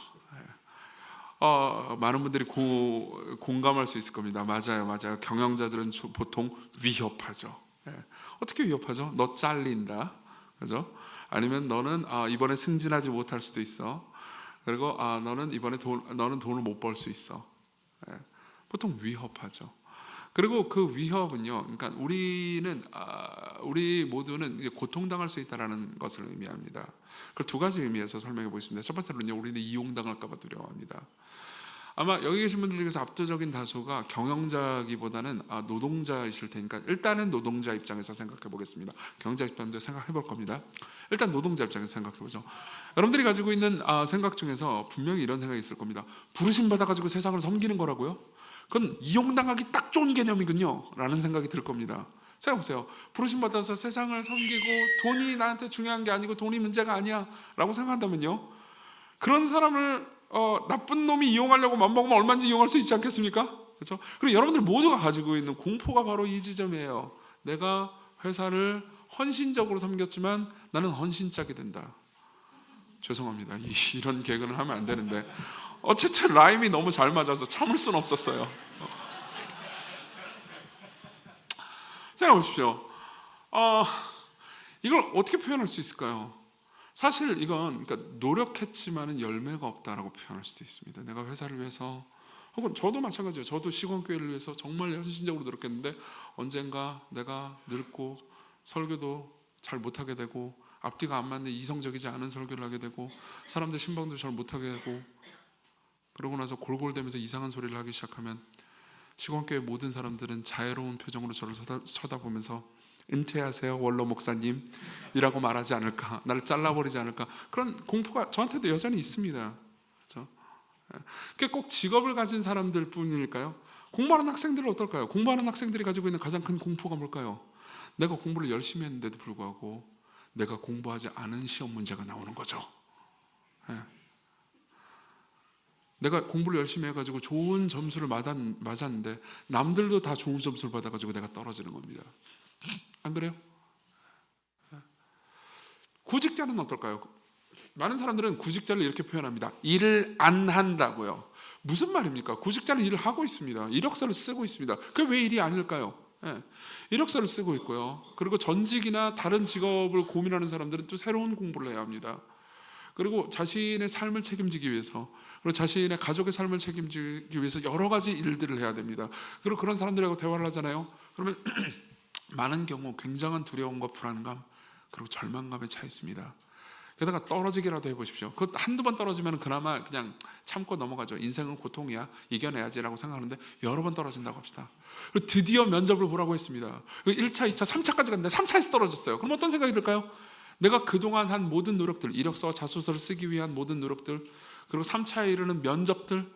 많은 분들이 공감할 수 있을 겁니다. 맞아요. 경영자들은 보통 위협하죠. 어떻게 위협하죠? 너 잘린다, 그죠? 아니면 너는 이번에 승진하지 못할 수도 있어. 그리고 너는 이번에 너는 돈을 못 벌 수 있어. 보통 위협하죠. 그리고 그 위협은요, 그러니까 우리 모두는 고통당할 수 있다는 것을 의미합니다. 그걸 두 가지 의미에서 설명해 보겠습니다. 첫 번째로는요, 우리는 이용당할까 봐 두려워합니다. 아마 여기 계신 분들 중에서 압도적인 다수가 경영자기보다는 노동자이실 테니까 일단은 노동자 입장에서 생각해 보겠습니다. 경영자 입장도 생각해 볼 겁니다. 일단 노동자 입장에서 생각해 보죠. 여러분들이 가지고 있는 생각 중에서 분명히 이런 생각이 있을 겁니다. 부르심 받아가지고 세상을 섬기는 거라고요? 그건 이용당하기 딱 좋은 개념이군요 라는 생각이 들 겁니다. 생각해보세요. 부르심 받아서 세상을 섬기고 돈이 나한테 중요한 게 아니고 돈이 문제가 아니야 라고 생각한다면요, 그런 사람을 나쁜 놈이 이용하려고 맘먹으면 얼마든지 이용할 수 있지 않겠습니까? 그렇죠? 그리고 여러분들 모두가 가지고 있는 공포가 바로 이 지점이에요. 내가 회사를 헌신적으로 섬겼지만 나는 헌신짝이 된다. 죄송합니다. 이런 개그는 하면 안 되는데 어쨌든 라임이 너무 잘 맞아서 참을 수는 없었어요. 생각해 보십시오. 이걸 어떻게 표현할 수 있을까요? 사실 이건 그러니까 노력했지만은 열매가 없다라고 표현할 수도 있습니다. 내가 회사를 위해서, 혹은 저도 마찬가지예요. 저도 시공교회를 위해서 정말 헌신적으로 노력했는데 언젠가 내가 늙고 설교도 잘 못하게 되고 앞뒤가 안 맞는 이성적이지 않은 설교를 하게 되고 사람들 신방도 잘 못하게 되고, 그러고 나서 골골대면서 이상한 소리를 하기 시작하면 시공교회 모든 사람들은 자애로운 표정으로 저를 쳐다보면서 은퇴하세요 원로 목사님 이라고 말하지 않을까, 나를 잘라버리지 않을까, 그런 공포가 저한테도 여전히 있습니다. 그렇죠? 그게 꼭 직업을 가진 사람들 뿐일까요? 공부하는 학생들은 어떨까요? 공부하는 학생들이 가지고 있는 가장 큰 공포가 뭘까요? 내가 공부를 열심히 했는데도 불구하고 내가 공부하지 않은 시험 문제가 나오는 거죠. 내가 공부를 열심히 해가지고 좋은 점수를 맞았는데 남들도 다 좋은 점수를 받아가지고 내가 떨어지는 겁니다. 안 그래요? 구직자는 어떨까요? 많은 사람들은 구직자를 이렇게 표현합니다. 일을 안 한다고요. 무슨 말입니까? 구직자는 일을 하고 있습니다. 이력서를 쓰고 있습니다. 그게 왜 일이 아닐까요? 이력서를 쓰고 있고요. 그리고 전직이나 다른 직업을 고민하는 사람들은 또 새로운 공부를 해야 합니다. 그리고 자신의 삶을 책임지기 위해서, 그리고 자신의 가족의 삶을 책임지기 위해서 여러 가지 일들을 해야 됩니다. 그리고 그런 사람들하고 대화를 하잖아요. 그러면 많은 경우 굉장한 두려움과 불안감, 그리고 절망감에 차 있습니다. 게다가 떨어지기라도 해보십시오. 그것 한두 번 떨어지면 그나마 그냥 참고 넘어가죠. 인생은 고통이야, 이겨내야지라고 생각하는데 여러 번 떨어진다고 합시다. 그리고 드디어 면접을 보라고 했습니다. 1차, 2차, 3차까지 갔는데 3차에서 떨어졌어요. 그럼 어떤 생각이 들까요? 내가 그동안 한 모든 노력들, 이력서와 자소서를 쓰기 위한 모든 노력들, 그리고 3차에 이르는 면접들,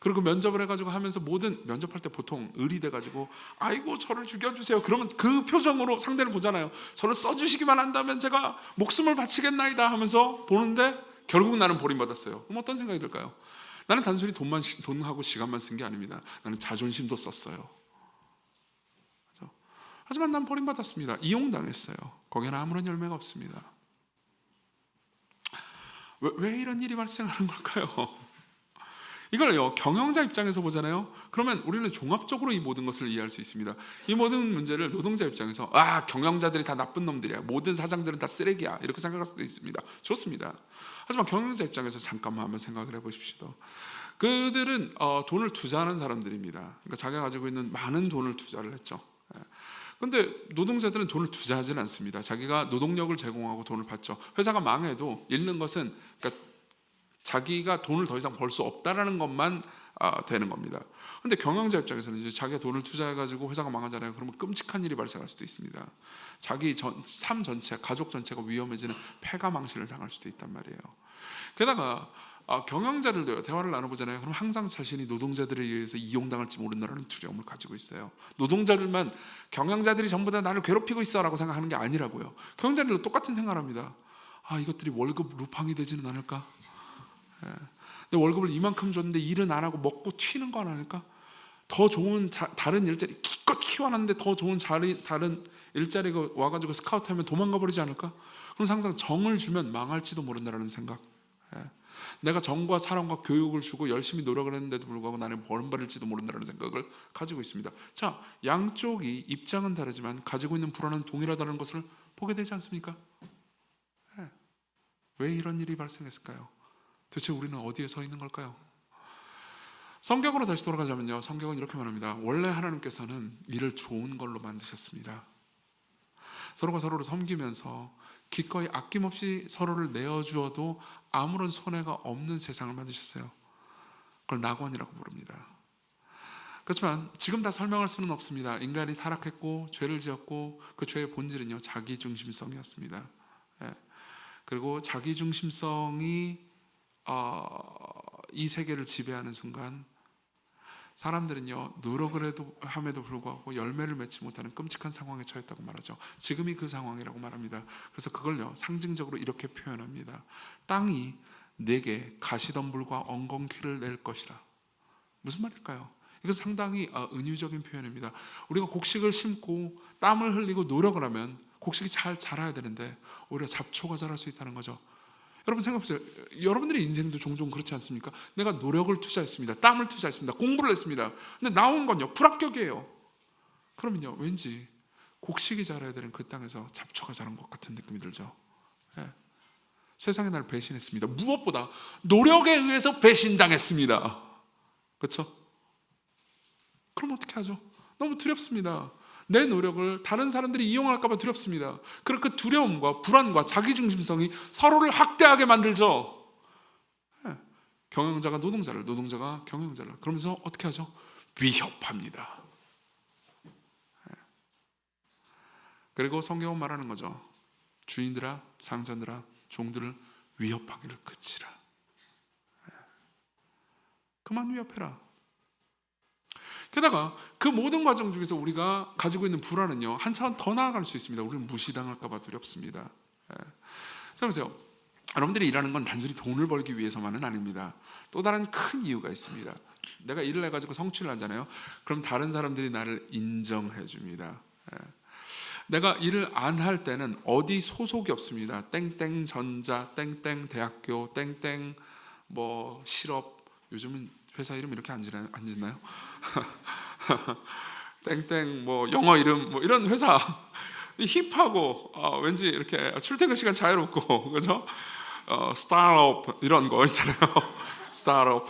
그리고 면접을 해가지고 하면서 모든 면접할 때 보통 을이 돼가지고 아이고 저를 죽여주세요, 그러면 그 표정으로 상대를 보잖아요. 저를 써주시기만 한다면 제가 목숨을 바치겠나이다 하면서 보는데 결국 나는 버림받았어요. 그럼 어떤 생각이 들까요? 나는 단순히 돈하고 시간만 쓴 게 아닙니다. 나는 자존심도 썼어요. 그렇죠? 하지만 난 버림받았습니다. 이용당했어요. 거기에는 아무런 열매가 없습니다. 왜 이런 일이 발생하는 걸까요? 이걸요, 경영자 입장에서 보잖아요. 그러면 우리는 종합적으로 이 모든 것을 이해할 수 있습니다. 이 모든 문제를 노동자 입장에서 경영자들이 다 나쁜 놈들이야, 모든 사장들은 다 쓰레기야, 이렇게 생각할 수도 있습니다. 좋습니다. 하지만 경영자 입장에서 잠깐만 한번 생각을 해보십시오. 그들은 돈을 투자하는 사람들입니다. 그러니까 자기가 가지고 있는 많은 돈을 투자를 했죠. 그런데 노동자들은 돈을 투자하지는 않습니다. 자기가 노동력을 제공하고 돈을 받죠. 회사가 망해도 잃는 것은, 그러니까 자기가 돈을 더 이상 벌 수 없다라는 것만 되는 겁니다. 그런데 경영자 입장에서는 이제 자기가 돈을 투자해가지고 회사가 망하잖아요. 그러면 끔찍한 일이 발생할 수도 있습니다. 자기 삶 전체, 가족 전체가 위험해지는 폐가 망신을 당할 수도 있단 말이에요. 게다가 경영자들도요, 대화를 나눠보잖아요. 그럼 항상 자신이 노동자들에 의해서 이용당할지 모른다는 두려움을 가지고 있어요. 노동자들만, 경영자들이 전부 다 나를 괴롭히고 있어라고 생각하는 게 아니라고요. 경영자들도 똑같은 생각을 합니다. 이것들이 월급 루팡이 되지는 않을까? 내 월급을 이만큼 줬는데 일은 안 하고 먹고 튀는 거 아닐까? 더 좋은 다른 일자리 기껏 키워놨는데 더 좋은 다른 일자리가 와가지고 스카우트하면 도망가 버리지 않을까? 그럼 항상 정을 주면 망할지도 모른다는 생각. 내가 정과 사랑과 교육을 주고 열심히 노력을 했는데도 불구하고 나는 버림받을지도 모른다는 생각을 가지고 있습니다. 자, 양쪽이 입장은 다르지만 가지고 있는 불안은 동일하다는 것을 보게 되지 않습니까? 왜 이런 일이 발생했을까요? 도대체 우리는 어디에 서 있는 걸까요? 성경으로 다시 돌아가자면요, 성경은 이렇게 말합니다. 원래 하나님께서는 이를 좋은 걸로 만드셨습니다. 서로가 서로를 섬기면서 기꺼이 아낌없이 서로를 내어주어도 아무런 손해가 없는 세상을 만드셨어요. 그걸 낙원이라고 부릅니다. 그렇지만 지금 다 설명할 수는 없습니다. 인간이 타락했고 죄를 지었고 그 죄의 본질은요, 자기중심성이었습니다. 그리고 자기중심성이 이 세계를 지배하는 순간 사람들은요, 노력을 함에도 불구하고 열매를 맺지 못하는 끔찍한 상황에 처했다고 말하죠. 지금이 그 상황이라고 말합니다. 그래서 그걸요, 상징적으로 이렇게 표현합니다. 땅이 내게 가시덤불과 엉겅퀴를 낼 것이라. 무슨 말일까요? 이건 상당히 은유적인 표현입니다. 우리가 곡식을 심고 땀을 흘리고 노력을 하면 곡식이 잘 자라야 되는데 오히려 잡초가 자랄 수 있다는 거죠. 여러분 생각해보세요. 여러분들의 인생도 종종 그렇지 않습니까? 내가 노력을 투자했습니다. 땀을 투자했습니다. 공부를 했습니다. 근데 나온 건요, 불합격이에요. 그러면요, 왠지 곡식이 자라야 되는 그 땅에서 잡초가 자란 것 같은 느낌이 들죠. 세상이 나를 배신했습니다. 무엇보다 노력에 의해서 배신당했습니다. 그렇죠? 그럼 어떻게 하죠? 너무 두렵습니다. 내 노력을 다른 사람들이 이용할까 봐 두렵습니다. 그리고 그 두려움과 불안과 자기중심성이 서로를 학대하게 만들죠. 경영자가 노동자를, 노동자가 경영자를. 그러면서 어떻게 하죠? 위협합니다. 그리고 성경은 말하는 거죠. 주인들아, 상전들아, 종들을 위협하기를 그치라. 그만 위협해라. 게다가 그 모든 과정 중에서 우리가 가지고 있는 불안은요, 한 차원 더 나아갈 수 있습니다. 우리는 무시당할까 봐 두렵습니다. 자, 보세요. 여러분들이 일하는 건 단순히 돈을 벌기 위해서만은 아닙니다. 또 다른 큰 이유가 있습니다. 내가 일을 해가지고 성취를 하잖아요. 그럼 다른 사람들이 나를 인정해 줍니다. 내가 일을 안 할 때는 어디 소속이 없습니다. 땡땡 전자, 땡땡 대학교, 땡땡 뭐 실업, 요즘은 회사 이름 이렇게 안 짓나요? 땡땡 뭐 영어 이름 뭐 이런 회사 힙하고 왠지 이렇게 출퇴근 시간 자유롭고 그죠? 스타트업 이런 거 있잖아요. 스타트업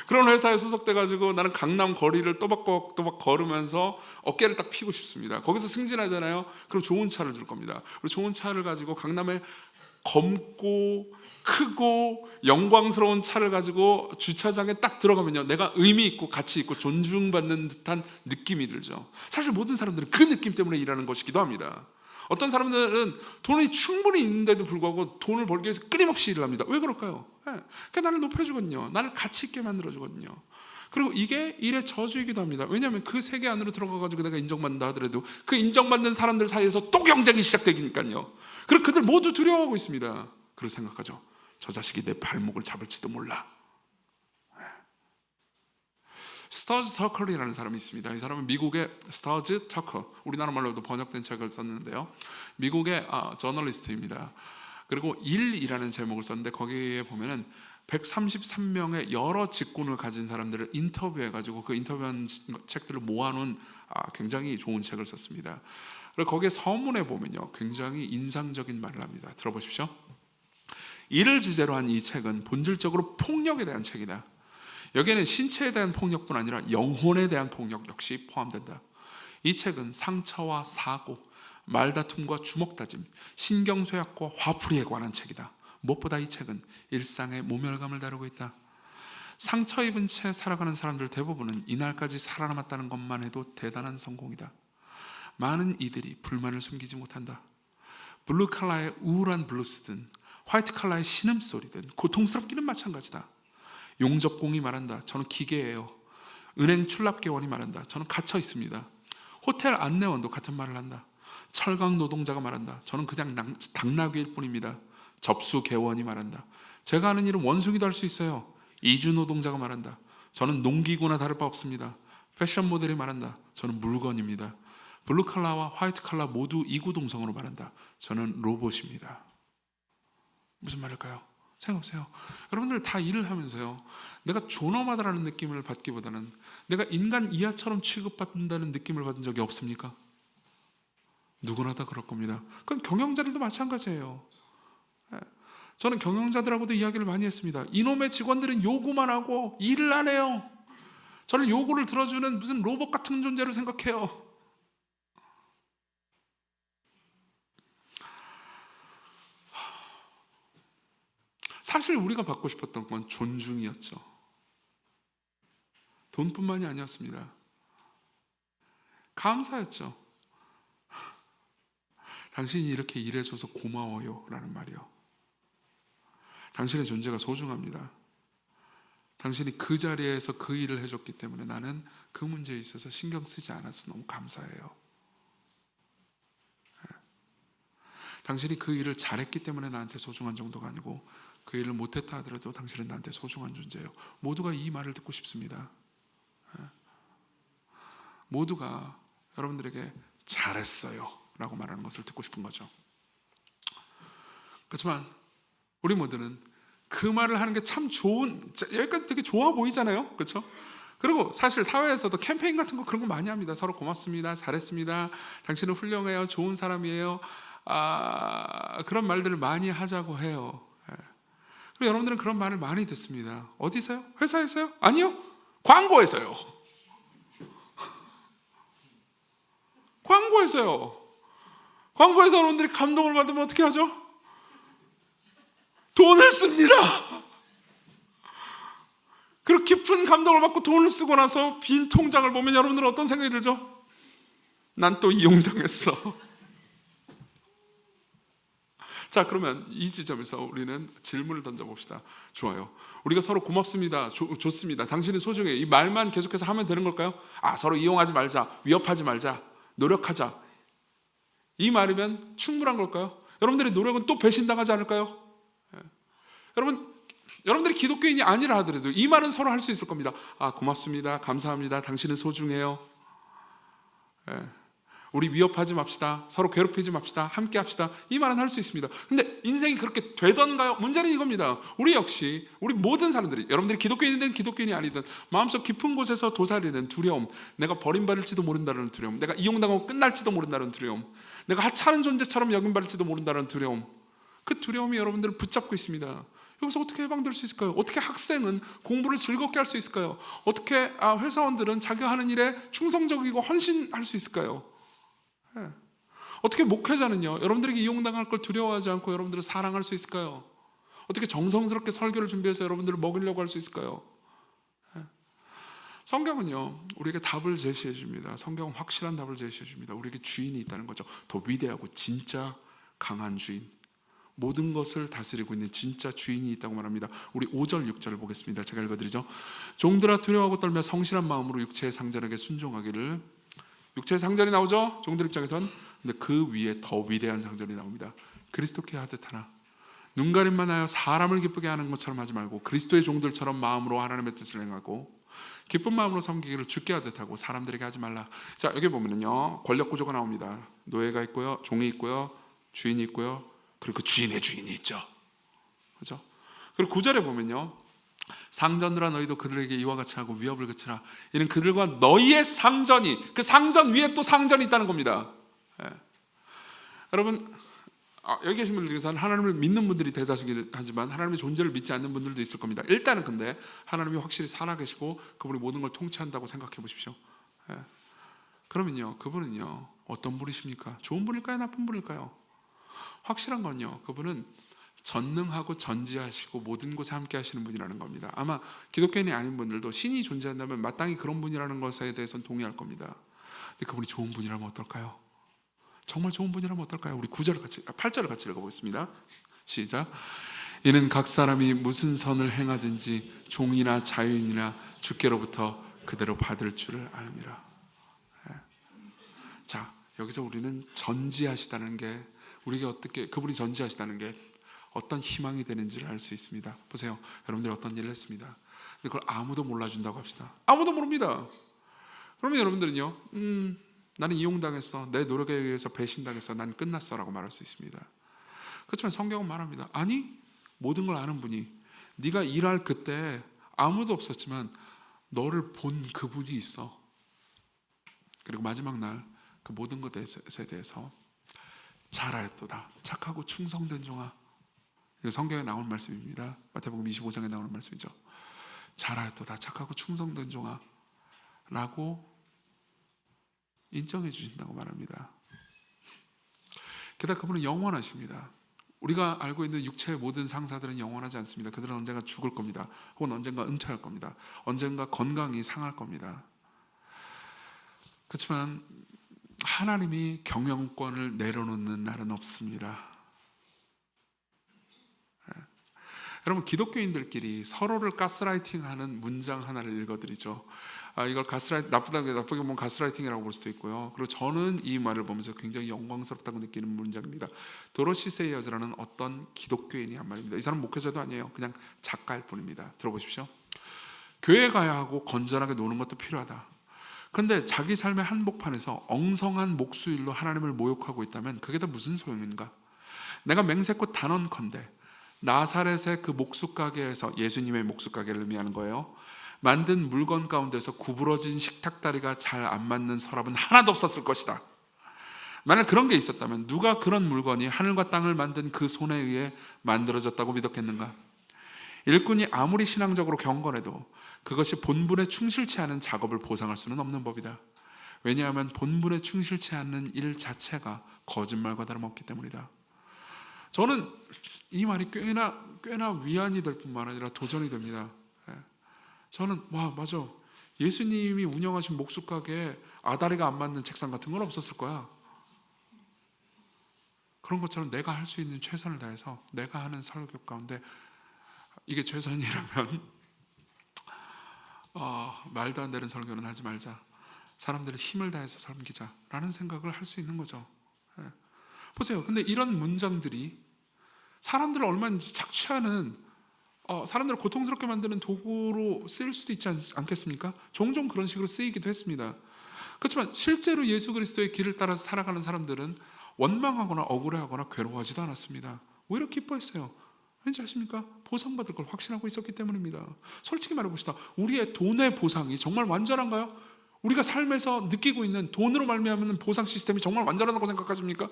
그런 회사에 소속돼가지고 나는 강남 거리를 또박또박 걸으면서 어깨를 딱 펴고 싶습니다. 거기서 승진하잖아요. 그럼 좋은 차를 줄 겁니다. 그리고 좋은 차를 가지고 강남에 검고 크고 영광스러운 차를 가지고 주차장에 딱 들어가면요, 내가 의미 있고 가치 있고 존중받는 듯한 느낌이 들죠. 사실 모든 사람들은 그 느낌 때문에 일하는 것이기도 합니다. 어떤 사람들은 돈이 충분히 있는데도 불구하고 돈을 벌기 위해서 끊임없이 일을 합니다. 왜 그럴까요? 그러니까 나를 높여주거든요. 나를 가치 있게 만들어주거든요. 그리고 이게 일의 저주이기도 합니다. 왜냐하면 그 세계 안으로 들어가가지고 내가 인정받는다 하더라도 그 인정받는 사람들 사이에서 또 경쟁이 시작되니까요. 그리고 그들 모두 두려워하고 있습니다. 그리고 생각하죠. 저 자식이 내 발목을 잡을지도 몰라. 스터즈 터클이라는 사람이 있습니다. 이 사람은 미국의 스터즈 터클, 우리나라 말로도 번역된 책을 썼는데요. 미국의 저널리스트입니다. 그리고 일이라는 제목을 썼는데 거기에 보면은 133명의 여러 직군을 가진 사람들을 인터뷰해가지고 그 인터뷰한 책들을 모아놓은 굉장히 좋은 책을 썼습니다. 그리고 거기에 서문에 보면요, 굉장히 인상적인 말을 합니다. 들어보십시오. 이를 주제로 한 이 책은 본질적으로 폭력에 대한 책이다. 여기에는 신체에 대한 폭력뿐 아니라 영혼에 대한 폭력 역시 포함된다. 이 책은 상처와 사고, 말다툼과 주먹다짐, 신경쇠약과 화풀이에 관한 책이다. 무엇보다 이 책은 일상의 모멸감을 다루고 있다. 상처 입은 채 살아가는 사람들 대부분은 이날까지 살아남았다는 것만 해도 대단한 성공이다. 많은 이들이 불만을 숨기지 못한다. 블루 칼라의 우울한 블루스든 화이트 칼라의 신음소리든 고통스럽기는 마찬가지다. 용접공이 말한다. 저는 기계예요. 은행 출납계원이 말한다. 저는 갇혀 있습니다. 호텔 안내원도 같은 말을 한다. 철강 노동자가 말한다. 저는 그냥 당나귀일 뿐입니다. 접수계원이 말한다. 제가 하는 일은 원숭이도 할 수 있어요. 이주 노동자가 말한다. 저는 농기구나 다를 바 없습니다. 패션 모델이 말한다. 저는 물건입니다. 블루 칼라와 화이트 칼라 모두 이구동성으로 말한다. 저는 로봇입니다. 무슨 말일까요? 생각해보세요. 여러분들 다 일을 하면서요, 내가 존엄하다라는 느낌을 받기보다는 내가 인간 이하처럼 취급받는다는 느낌을 받은 적이 없습니까? 누구나 다 그럴 겁니다. 그럼 경영자들도 마찬가지예요. 저는 경영자들하고도 이야기를 많이 했습니다. 이놈의 직원들은 요구만 하고 일을 안 해요. 저는 요구를 들어주는 무슨 로봇 같은 존재로 생각해요. 사실 우리가 받고 싶었던 건 존중이었죠. 돈뿐만이 아니었습니다. 감사였죠. 당신이 이렇게 일해줘서 고마워요 라는 말이요. 당신의 존재가 소중합니다. 당신이 그 자리에서 그 일을 해줬기 때문에 나는 그 문제에 있어서 신경 쓰지 않아서 너무 감사해요. 당신이 그 일을 잘했기 때문에 나한테 소중한 정도가 아니고 그 일을 못했다 하더라도 당신은 나한테 소중한 존재예요. 모두가 이 말을 듣고 싶습니다. 모두가 여러분들에게 잘했어요 라고 말하는 것을 듣고 싶은 거죠. 그렇지만 우리 모두는 그 말을 하는 게 참 좋은, 여기까지 되게 좋아 보이잖아요. 그렇죠? 그리고 사실 사회에서도 캠페인 같은 거 그런 거 많이 합니다. 서로 고맙습니다, 잘했습니다, 당신은 훌륭해요, 좋은 사람이에요, 그런 말들을 많이 하자고 해요. 그리고 여러분들은 그런 말을 많이 듣습니다. 어디서요? 회사에서요? 아니요, 광고에서요. 광고에서요. 광고에서 여러분들이 감동을 받으면 어떻게 하죠? 돈을 씁니다. 그리고 깊은 감동을 받고 돈을 쓰고 나서 빈 통장을 보면 여러분들은 어떤 생각이 들죠? 난 또 이용당했어. 자, 그러면 이 지점에서 우리는 질문을 던져봅시다. 좋아요. 우리가 서로 고맙습니다, 좋습니다, 당신은 소중해, 이 말만 계속해서 하면 되는 걸까요? 서로 이용하지 말자, 위협하지 말자, 노력하자, 이 말이면 충분한 걸까요? 여러분들의 노력은 또 배신당하지 않을까요? 여러분들이 기독교인이 아니라 하더라도 이 말은 서로 할 수 있을 겁니다. 고맙습니다, 감사합니다, 당신은 소중해요, 우리 위협하지 맙시다, 서로 괴롭히지 맙시다, 함께 합시다, 이 말은 할 수 있습니다. 근데 인생이 그렇게 되던가요? 문제는 이겁니다. 우리 역시, 우리 모든 사람들이, 여러분들이 기독교인이든 기독교인이 아니든 마음속 깊은 곳에서 도사리는 두려움, 내가 버림받을지도 모른다는 두려움, 내가 이용당하고 끝날지도 모른다는 두려움, 내가 하찮은 존재처럼 여김받을지도 모른다는 두려움, 그 두려움이 여러분들을 붙잡고 있습니다. 여기서 어떻게 해방될 수 있을까요? 어떻게 학생은 공부를 즐겁게 할 수 있을까요? 어떻게 회사원들은 자기가 하는 일에 충성적이고 헌신할 수 있을까요? 예. 어떻게 목회자는요, 여러분들에게 이용당할 걸 두려워하지 않고 여러분들을 사랑할 수 있을까요? 어떻게 정성스럽게 설교를 준비해서 여러분들을 먹이려고 할 수 있을까요? 예. 성경은요, 우리에게 답을 제시해 줍니다. 성경은 확실한 답을 제시해 줍니다. 우리에게 주인이 있다는 거죠. 더 위대하고 진짜 강한 주인, 모든 것을 다스리고 있는 진짜 주인이 있다고 말합니다. 우리 5절 6절을 보겠습니다. 제가 읽어드리죠. 종들아 두려워하고 떨며 성실한 마음으로 육체의 상전에게 순종하기를. 육체의 상전이 나오죠, 종들 입장에선. 근데 그 위에 더 위대한 상전이 나옵니다. 그리스도께 하듯 하나. 눈가림만 하여 사람을 기쁘게 하는 것처럼 하지 말고 그리스도의 종들처럼 마음으로 하나님의 뜻을 행하고 기쁜 마음으로 섬기기를 주께 하듯 하고 사람들에게 하지 말라. 자, 여기 보면은요, 권력 구조가 나옵니다. 노예가 있고요, 종이 있고요, 주인이 있고요, 그리고 그 주인의 주인이 있죠. 그렇죠? 그리고 9절에 보면요, 상전들아 너희도 그들에게 이와 같이 하고 위협을 그치라. 이는 그들과 너희의 상전이, 그 상전 위에 또 상전이 있다는 겁니다. 예. 여러분, 여기 계신 분들 중에서는 하나님을 믿는 분들이 대다수긴 하지만 하나님의 존재를 믿지 않는 분들도 있을 겁니다. 일단은 근데 하나님이 확실히 살아계시고 그분이 모든 걸 통치한다고 생각해 보십시오. 예. 그러면요, 그분은요 어떤 분이십니까? 좋은 분일까요? 나쁜 분일까요? 확실한 건요, 그분은 전능하고 전지하시고 모든 곳에 함께 하시는 분이라는 겁니다. 아마 기독교인이 아닌 분들도 신이 존재한다면 마땅히 그런 분이라는 것에 대해서는 동의할 겁니다. 근데 그분이 좋은 분이라면 어떨까요? 정말 좋은 분이라면 어떨까요? 우리 8절을 같이 읽어보겠습니다. 시작. 이는 각 사람이 무슨 선을 행하든지 종이나 자유인이나 주께로부터 그대로 받을 줄을 알미라. 자, 여기서 우리는 전지하시다는 게, 우리가 어떻게 그분이 전지하시다는 게 어떤 희망이 되는지를 알 수 있습니다. 보세요, 여러분들이 어떤 일을 했습니다. 근데 그걸 아무도 몰라준다고 합시다. 아무도 모릅니다. 그러면 여러분들은요, 나는 이용당했어, 내 노력에 의해서 배신당했어, 난 끝났어 라고 말할 수 있습니다. 그렇지만 성경은 말합니다. 아니, 모든 걸 아는 분이, 네가 일할 그때 아무도 없었지만 너를 본 그분이 있어. 그리고 마지막 날 그 모든 것에 대해서 잘하였도다 착하고 충성된 종아. 이거 성경에 나오는 말씀입니다. 마태복음 25장에 나오는 말씀이죠. 잘하였도다 착하고 충성된 종아 라고 인정해 주신다고 말합니다. 게다가 그분은 영원하십니다. 우리가 알고 있는 육체의 모든 상사들은 영원하지 않습니다. 그들은 언젠가 죽을 겁니다. 혹은 언젠가 은퇴할 겁니다. 언젠가 건강이 상할 겁니다. 그렇지만 하나님이 경영권을 내려놓는 날은 없습니다. 여러분, 기독교인들끼리 서로를 가스라이팅하는 문장 하나를 읽어드리죠. 이걸 나쁘게 보면 가스라이팅이라고 볼 수도 있고요. 그리고 저는 이 말을 보면서 굉장히 영광스럽다고 느끼는 문장입니다. 도로시 세이어즈라는 어떤 기독교인이 한 말입니다. 이 사람 목회자도 아니에요. 그냥 작가일 뿐입니다. 들어보십시오. 교회 가야 하고 건전하게 노는 것도 필요하다. 그런데 자기 삶의 한복판에서 엉성한 목수일로 하나님을 모욕하고 있다면 그게 다 무슨 소용인가? 내가 맹세코 단언컨대 나사렛의 그 목수가게에서, 예수님의 목수가게를 의미하는 거예요, 만든 물건 가운데서 구부러진 식탁다리가 잘 안 맞는 서랍은 하나도 없었을 것이다. 만약 그런 게 있었다면 누가 그런 물건이 하늘과 땅을 만든 그 손에 의해 만들어졌다고 믿었겠는가? 일꾼이 아무리 신앙적으로 경건해도 그것이 본분에 충실치 않은 작업을 보상할 수는 없는 법이다. 왜냐하면 본분에 충실치 않는 일 자체가 거짓말과 다름없기 때문이다. 저는 이 말이 꽤나 위안이 될 뿐만 아니라 도전이 됩니다. 저는 맞아, 예수님이 운영하신 목수가게에 아다리가 안 맞는 책상 같은 건 없었을 거야. 그런 것처럼 내가 할 수 있는 최선을 다해서 내가 하는 설교 가운데 이게 최선이라면 말도 안 되는 설교는 하지 말자, 사람들의 힘을 다해서 섬기자라는 생각을 할 수 있는 거죠. 보세요, 근데 이런 문장들이 사람들을 얼마든지 착취하는, 사람들을 고통스럽게 만드는 도구로 쓰일 수도 있지 않겠습니까? 종종 그런 식으로 쓰이기도 했습니다. 그렇지만 실제로 예수 그리스도의 길을 따라서 살아가는 사람들은 원망하거나 억울해하거나 괴로워하지도 않았습니다. 오히려 기뻐했어요. 왠지 아십니까? 보상받을 걸 확신하고 있었기 때문입니다. 솔직히 말해봅시다. 우리의 돈의 보상이 정말 완전한가요? 우리가 삶에서 느끼고 있는 돈으로 말미암는 보상 시스템이 정말 완전하다고 생각하십니까?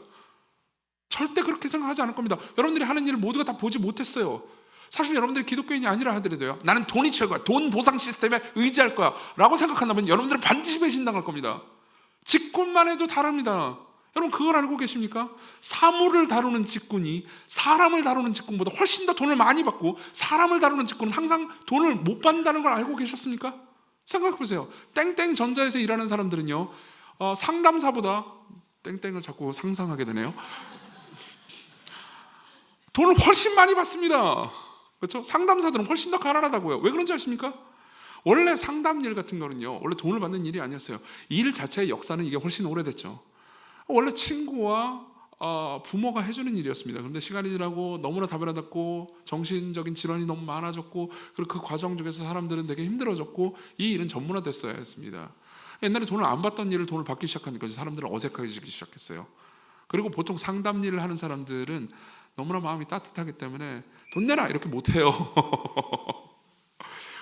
절대 그렇게 생각하지 않을 겁니다. 여러분들이 하는 일을 모두가 다 보지 못했어요. 사실 여러분들이 기독교인이 아니라 하더라도요, 나는 돈이 최고야, 돈 보상 시스템에 의지할 거야 라고 생각한다면 여러분들은 반드시 배신당할 겁니다. 직군만 해도 다릅니다. 여러분 그걸 알고 계십니까? 사물을 다루는 직군이 사람을 다루는 직군보다 훨씬 더 돈을 많이 받고, 사람을 다루는 직군은 항상 돈을 못 받는다는 걸 알고 계셨습니까? 생각해 보세요. 땡땡 전자에서 일하는 사람들은요, 상담사보다, 땡땡을 자꾸 상상하게 되네요, 돈을 훨씬 많이 받습니다. 그렇죠? 상담사들은 훨씬 더 가난하다고요. 왜 그런지 아십니까? 원래 상담 일 같은 거는요, 원래 돈을 받는 일이 아니었어요. 일 자체의 역사는 이게 훨씬 오래됐죠. 원래 친구와 부모가 해주는 일이었습니다. 그런데 시간이 지나고 너무나 다변화됐고 정신적인 질환이 너무 많아졌고, 그리고 그 과정 중에서 사람들은 되게 힘들어졌고, 이 일은 전문화됐어야 했습니다. 옛날에 돈을 안 받던 일을 돈을 받기 시작하니까 사람들은 어색해지기 시작했어요. 그리고 보통 상담 일을 하는 사람들은 너무나 마음이 따뜻하기 때문에 돈 내라 이렇게 못해요.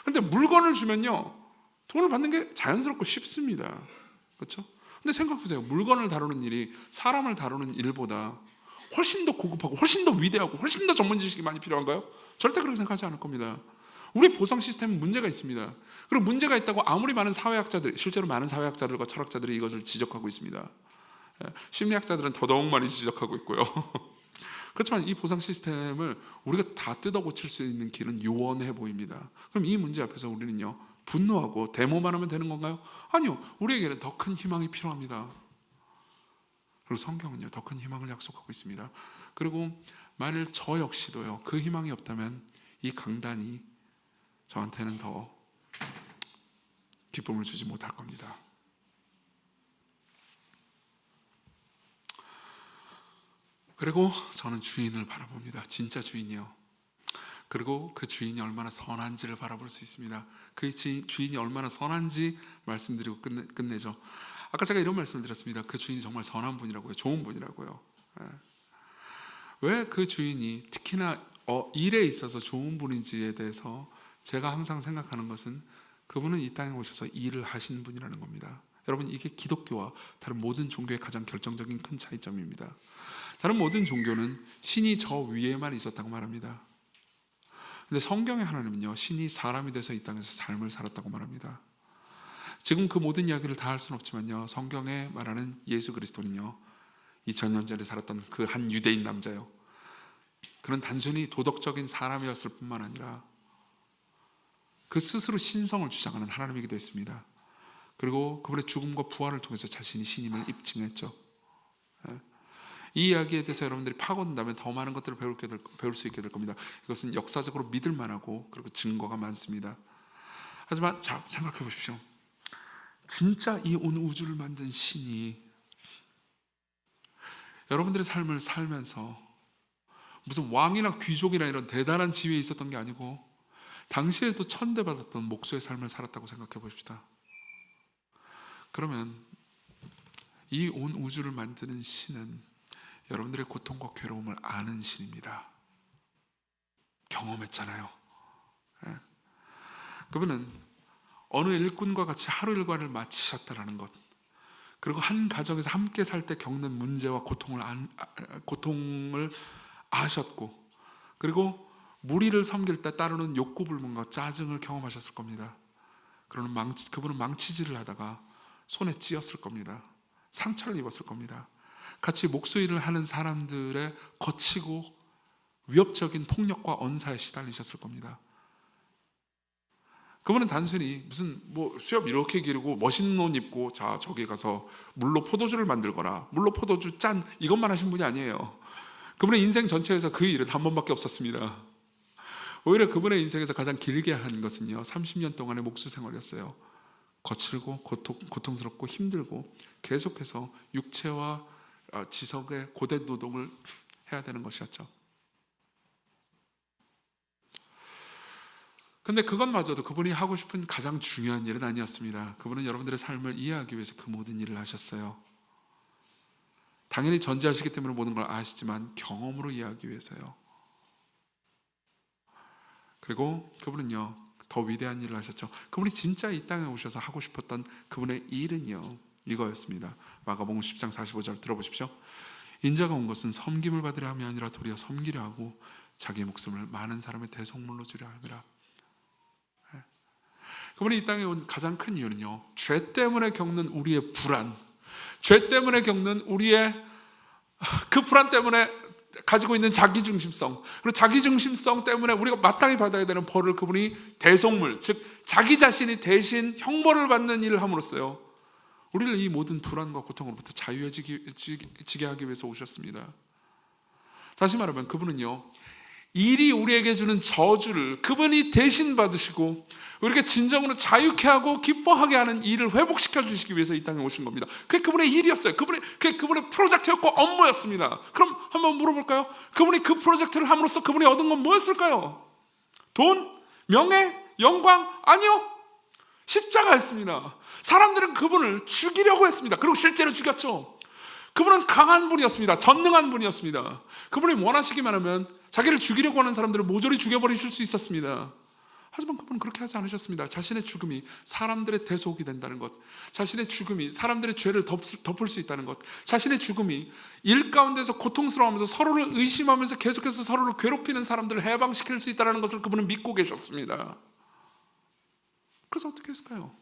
그런데 물건을 주면요, 돈을 받는 게 자연스럽고 쉽습니다. 그렇죠? 근데 생각해보세요. 물건을 다루는 일이 사람을 다루는 일보다 훨씬 더 고급하고 훨씬 더 위대하고 훨씬 더 전문 지식이 많이 필요한가요? 절대 그렇게 생각하지 않을 겁니다. 우리 보상 시스템은 문제가 있습니다. 그리고 문제가 있다고 아무리 많은 사회학자들, 실제로 많은 사회학자들과 철학자들이 이것을 지적하고 있습니다. 심리학자들은 더더욱 많이 지적하고 있고요. 그렇지만 이 보상 시스템을 우리가 다 뜯어 고칠 수 있는 길은 요원해 보입니다. 그럼 이 문제 앞에서 우리는요, 분노하고 데모만 하면 되는 건가요? 아니요. 우리에게는 더 큰 희망이 필요합니다. 그리고 성경은요, 더 큰 희망을 약속하고 있습니다. 그리고 만일 저 역시도요, 그 희망이 없다면 이 강단이 저한테는 더 기쁨을 주지 못할 겁니다. 그리고 저는 주인을 바라봅니다. 진짜 주인이요. 그리고 그 주인이 얼마나 선한지를 바라볼 수 있습니다. 그 주인이 얼마나 선한지 말씀드리고 끝내죠. 아까 제가 이런 말씀을 드렸습니다. 그 주인이 정말 선한 분이라고요. 좋은 분이라고요. 왜 그 주인이 특히나 일에 있어서 좋은 분인지에 대해서 제가 항상 생각하는 것은, 그분은 이 땅에 오셔서 일을 하신 분이라는 겁니다. 여러분, 이게 기독교와 다른 모든 종교의 가장 결정적인 큰 차이점입니다. 다른 모든 종교는 신이 저 위에만 있었다고 말합니다. 근데 성경의 하나님은요, 신이 사람이 돼서 이 땅에서 삶을 살았다고 말합니다. 지금 그 모든 이야기를 다 할 수는 없지만요, 성경에 말하는 예수 그리스도는요, 2000년 전에 살았던 그 한 유대인 남자요, 그는 단순히 도덕적인 사람이었을 뿐만 아니라 그 스스로 신성을 주장하는 하나님이기도 했습니다. 그리고 그분의 죽음과 부활을 통해서 자신이 신임을 입증했죠. 이 이야기에 대해서 여러분들이 파고든다면 더 많은 것들을 배울 수 있게 될 겁니다. 이것은 역사적으로 믿을 만하고 그리고 증거가 많습니다. 하지만 자, 생각해 보십시오. 진짜 이 온 우주를 만든 신이 여러분들의 삶을 살면서 무슨 왕이나 귀족이나 이런 대단한 지위에 있었던 게 아니고 당시에도 천대받았던 목수의 삶을 살았다고 생각해 보십시다. 그러면 이 온 우주를 만드는 신은 여러분들의 고통과 괴로움을 아는 신입니다. 경험했잖아요. 그분은 어느 일꾼과 같이 하루 일과를 마치셨다는 것, 그리고 한 가정에서 함께 살 때 겪는 문제와 고통을 아셨고, 그리고 무리를 섬길 때 따르는 욕구불만과 짜증을 경험하셨을 겁니다. 그분은 망치질을 하다가 손에 찧었을 겁니다. 상처를 입었을 겁니다. 같이 목수일을 하는 사람들의 거치고 위협적인 폭력과 언사에 시달리셨을 겁니다. 그분은 단순히 무슨 수염 이렇게 기르고 멋있는 옷 입고 자 저기 가서 물로 포도주를 만들거라, 물로 포도주 짠, 이것만 하신 분이 아니에요. 그분의 인생 전체에서 그 일은 한 번밖에 없었습니다. 오히려 그분의 인생에서 가장 길게 한 것은요, 30년 동안의 목수 생활이었어요. 거칠고 고통스럽고 힘들고 계속해서 육체와 지석의 고된 노동을 해야 되는 것이었죠. 근데 그것마저도 그분이 하고 싶은 가장 중요한 일은 아니었습니다. 그분은 여러분들의 삶을 이해하기 위해서 그 모든 일을 하셨어요. 당연히 전지하시기 때문에 모든 걸 아시지만 경험으로 이해하기 위해서요. 그리고 그분은요, 더 위대한 일을 하셨죠. 그분이 진짜 이 땅에 오셔서 하고 싶었던 그분의 일은요, 이거였습니다. 마가복음 10장 45절 들어보십시오. 인자가 온 것은 섬김을 받으려 함이 아니라 도리어 섬기려 하고 자기의 목숨을 많은 사람의 대속물로 주려 함이라. 그분이 이 땅에 온 가장 큰 이유는요, 죄 때문에 겪는 우리의 불안, 죄 때문에 겪는 우리의 그 불안 때문에 가지고 있는 자기중심성, 그리고 자기중심성 때문에 우리가 마땅히 받아야 되는 벌을 그분이 대속물, 즉 자기 자신이 대신 형벌을 받는 일을 함으로써요, 우리를 이 모든 불안과 고통으로부터 자유해지게 하기 위해서 오셨습니다. 다시 말하면 그분은요, 일이 우리에게 주는 저주를 그분이 대신 받으시고 우리가 진정으로 자유케 하고 기뻐하게 하는 일을 회복시켜 주시기 위해서 이 땅에 오신 겁니다. 그게 그분의 일이었어요. 그게 그분의 프로젝트였고 업무였습니다. 그럼 한번 물어볼까요? 그분이 그 프로젝트를 함으로써 그분이 얻은 건 뭐였을까요? 돈? 명예? 영광? 아니요. 십자가였습니다. 사람들은 그분을 죽이려고 했습니다. 그리고 실제로 죽였죠. 그분은 강한 분이었습니다. 전능한 분이었습니다. 그분이 원하시기만 하면 자기를 죽이려고 하는 사람들을 모조리 죽여버리실 수 있었습니다. 하지만 그분은 그렇게 하지 않으셨습니다. 자신의 죽음이 사람들의 대속이 된다는 것, 자신의 죽음이 사람들의 죄를 덮을 수 있다는 것, 자신의 죽음이 일 가운데서 고통스러워하면서 서로를 의심하면서 계속해서 서로를 괴롭히는 사람들을 해방시킬 수 있다는 것을 그분은 믿고 계셨습니다. 그래서 어떻게 했을까요?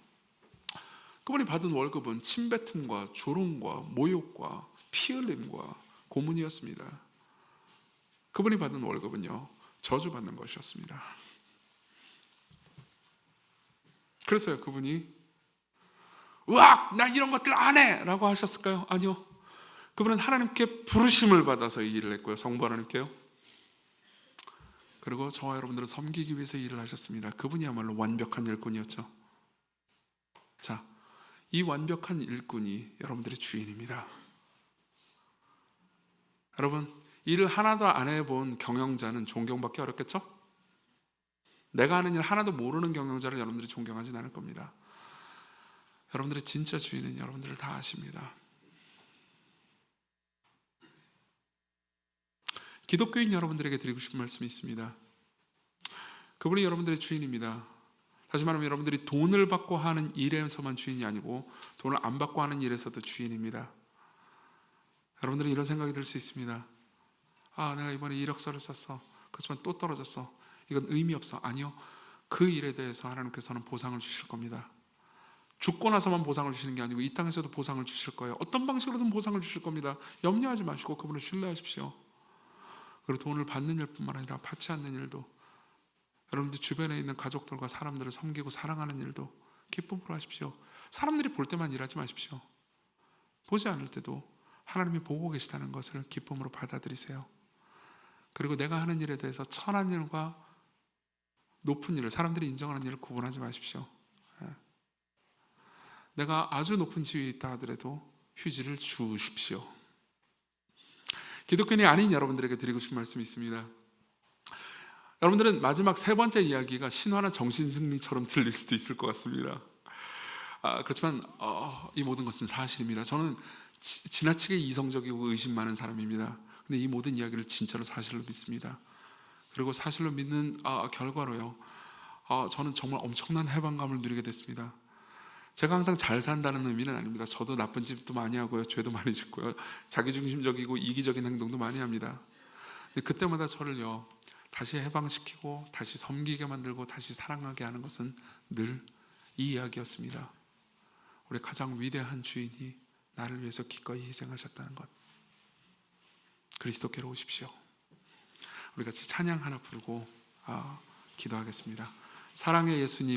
그분이 받은 월급은 침뱉음과 조롱과 모욕과 피 흘림과 고문이었습니다. 그분이 받은 월급은요, 저주받는 것이었습니다. 그래서요, 그분이 으악! 나 이런 것들 안 해! 라고 하셨을까요? 아니요. 그분은 하나님께 부르심을 받아서 이 일을 했고요. 성부 하나님께요. 그리고 저와 여러분들을 섬기기 위해서 일을 하셨습니다. 그분이야말로 완벽한 일꾼이었죠. 자, 이 완벽한 일꾼이 여러분들의 주인입니다. 여러분, 일을 하나도 안 해본 경영자는 존경받기 어렵겠죠? 내가 하는 일 하나도 모르는 경영자를 여러분들이 존경하진 않을 겁니다. 여러분들의 진짜 주인은 여러분들을 다 아십니다. 기독교인 여러분들에게 드리고 싶은 말씀이 있습니다. 그분이 여러분들의 주인입니다. 다시 말하면 여러분들이 돈을 받고 하는 일에서만 주인이 아니고 돈을 안 받고 하는 일에서도 주인입니다. 여러분들은 이런 생각이 들 수 있습니다. 아, 내가 이번에 이력서를 썼어. 그렇지만 또 떨어졌어. 이건 의미 없어. 아니요. 그 일에 대해서 하나님께서는 보상을 주실 겁니다. 죽고 나서만 보상을 주시는 게 아니고 이 땅에서도 보상을 주실 거예요. 어떤 방식으로든 보상을 주실 겁니다. 염려하지 마시고 그분을 신뢰하십시오. 그리고 돈을 받는 일뿐만 아니라 받지 않는 일도, 여러분들 주변에 있는 가족들과 사람들을 섬기고 사랑하는 일도 기쁨으로 하십시오. 사람들이 볼 때만 일하지 마십시오. 보지 않을 때도 하나님이 보고 계시다는 것을 기쁨으로 받아들이세요. 그리고 내가 하는 일에 대해서 천한 일과 높은 일을, 사람들이 인정하는 일을 구분하지 마십시오. 내가 아주 높은 지위에 있다 하더라도 휴지를 주십시오. 기독교인이 아닌 여러분들에게 드리고 싶은 말씀이 있습니다. 여러분들은 마지막 세 번째 이야기가 신화나 정신승리처럼 들릴 수도 있을 것 같습니다. 그렇지만 이 모든 것은 사실입니다. 저는 지나치게 이성적이고 의심 많은 사람입니다. 근데 이 모든 이야기를 진짜로 사실로 믿습니다. 그리고 사실로 믿는 결과로요, 저는 정말 엄청난 해방감을 누리게 됐습니다. 제가 항상 잘 산다는 의미는 아닙니다. 저도 나쁜 짓도 많이 하고요, 죄도 많이 짓고요, 자기중심적이고 이기적인 행동도 많이 합니다. 근데 그때마다 저를요, 다시 해방시키고 다시 섬기게 만들고 다시 사랑하게 하는 것은 늘 이 이야기였습니다. 우리 가장 위대한 주인이 나를 위해서 기꺼이 희생하셨다는 것. 그리스도께로 오십시오. 우리 같이 찬양 하나 부르고 기도하겠습니다. 사랑의 예수님,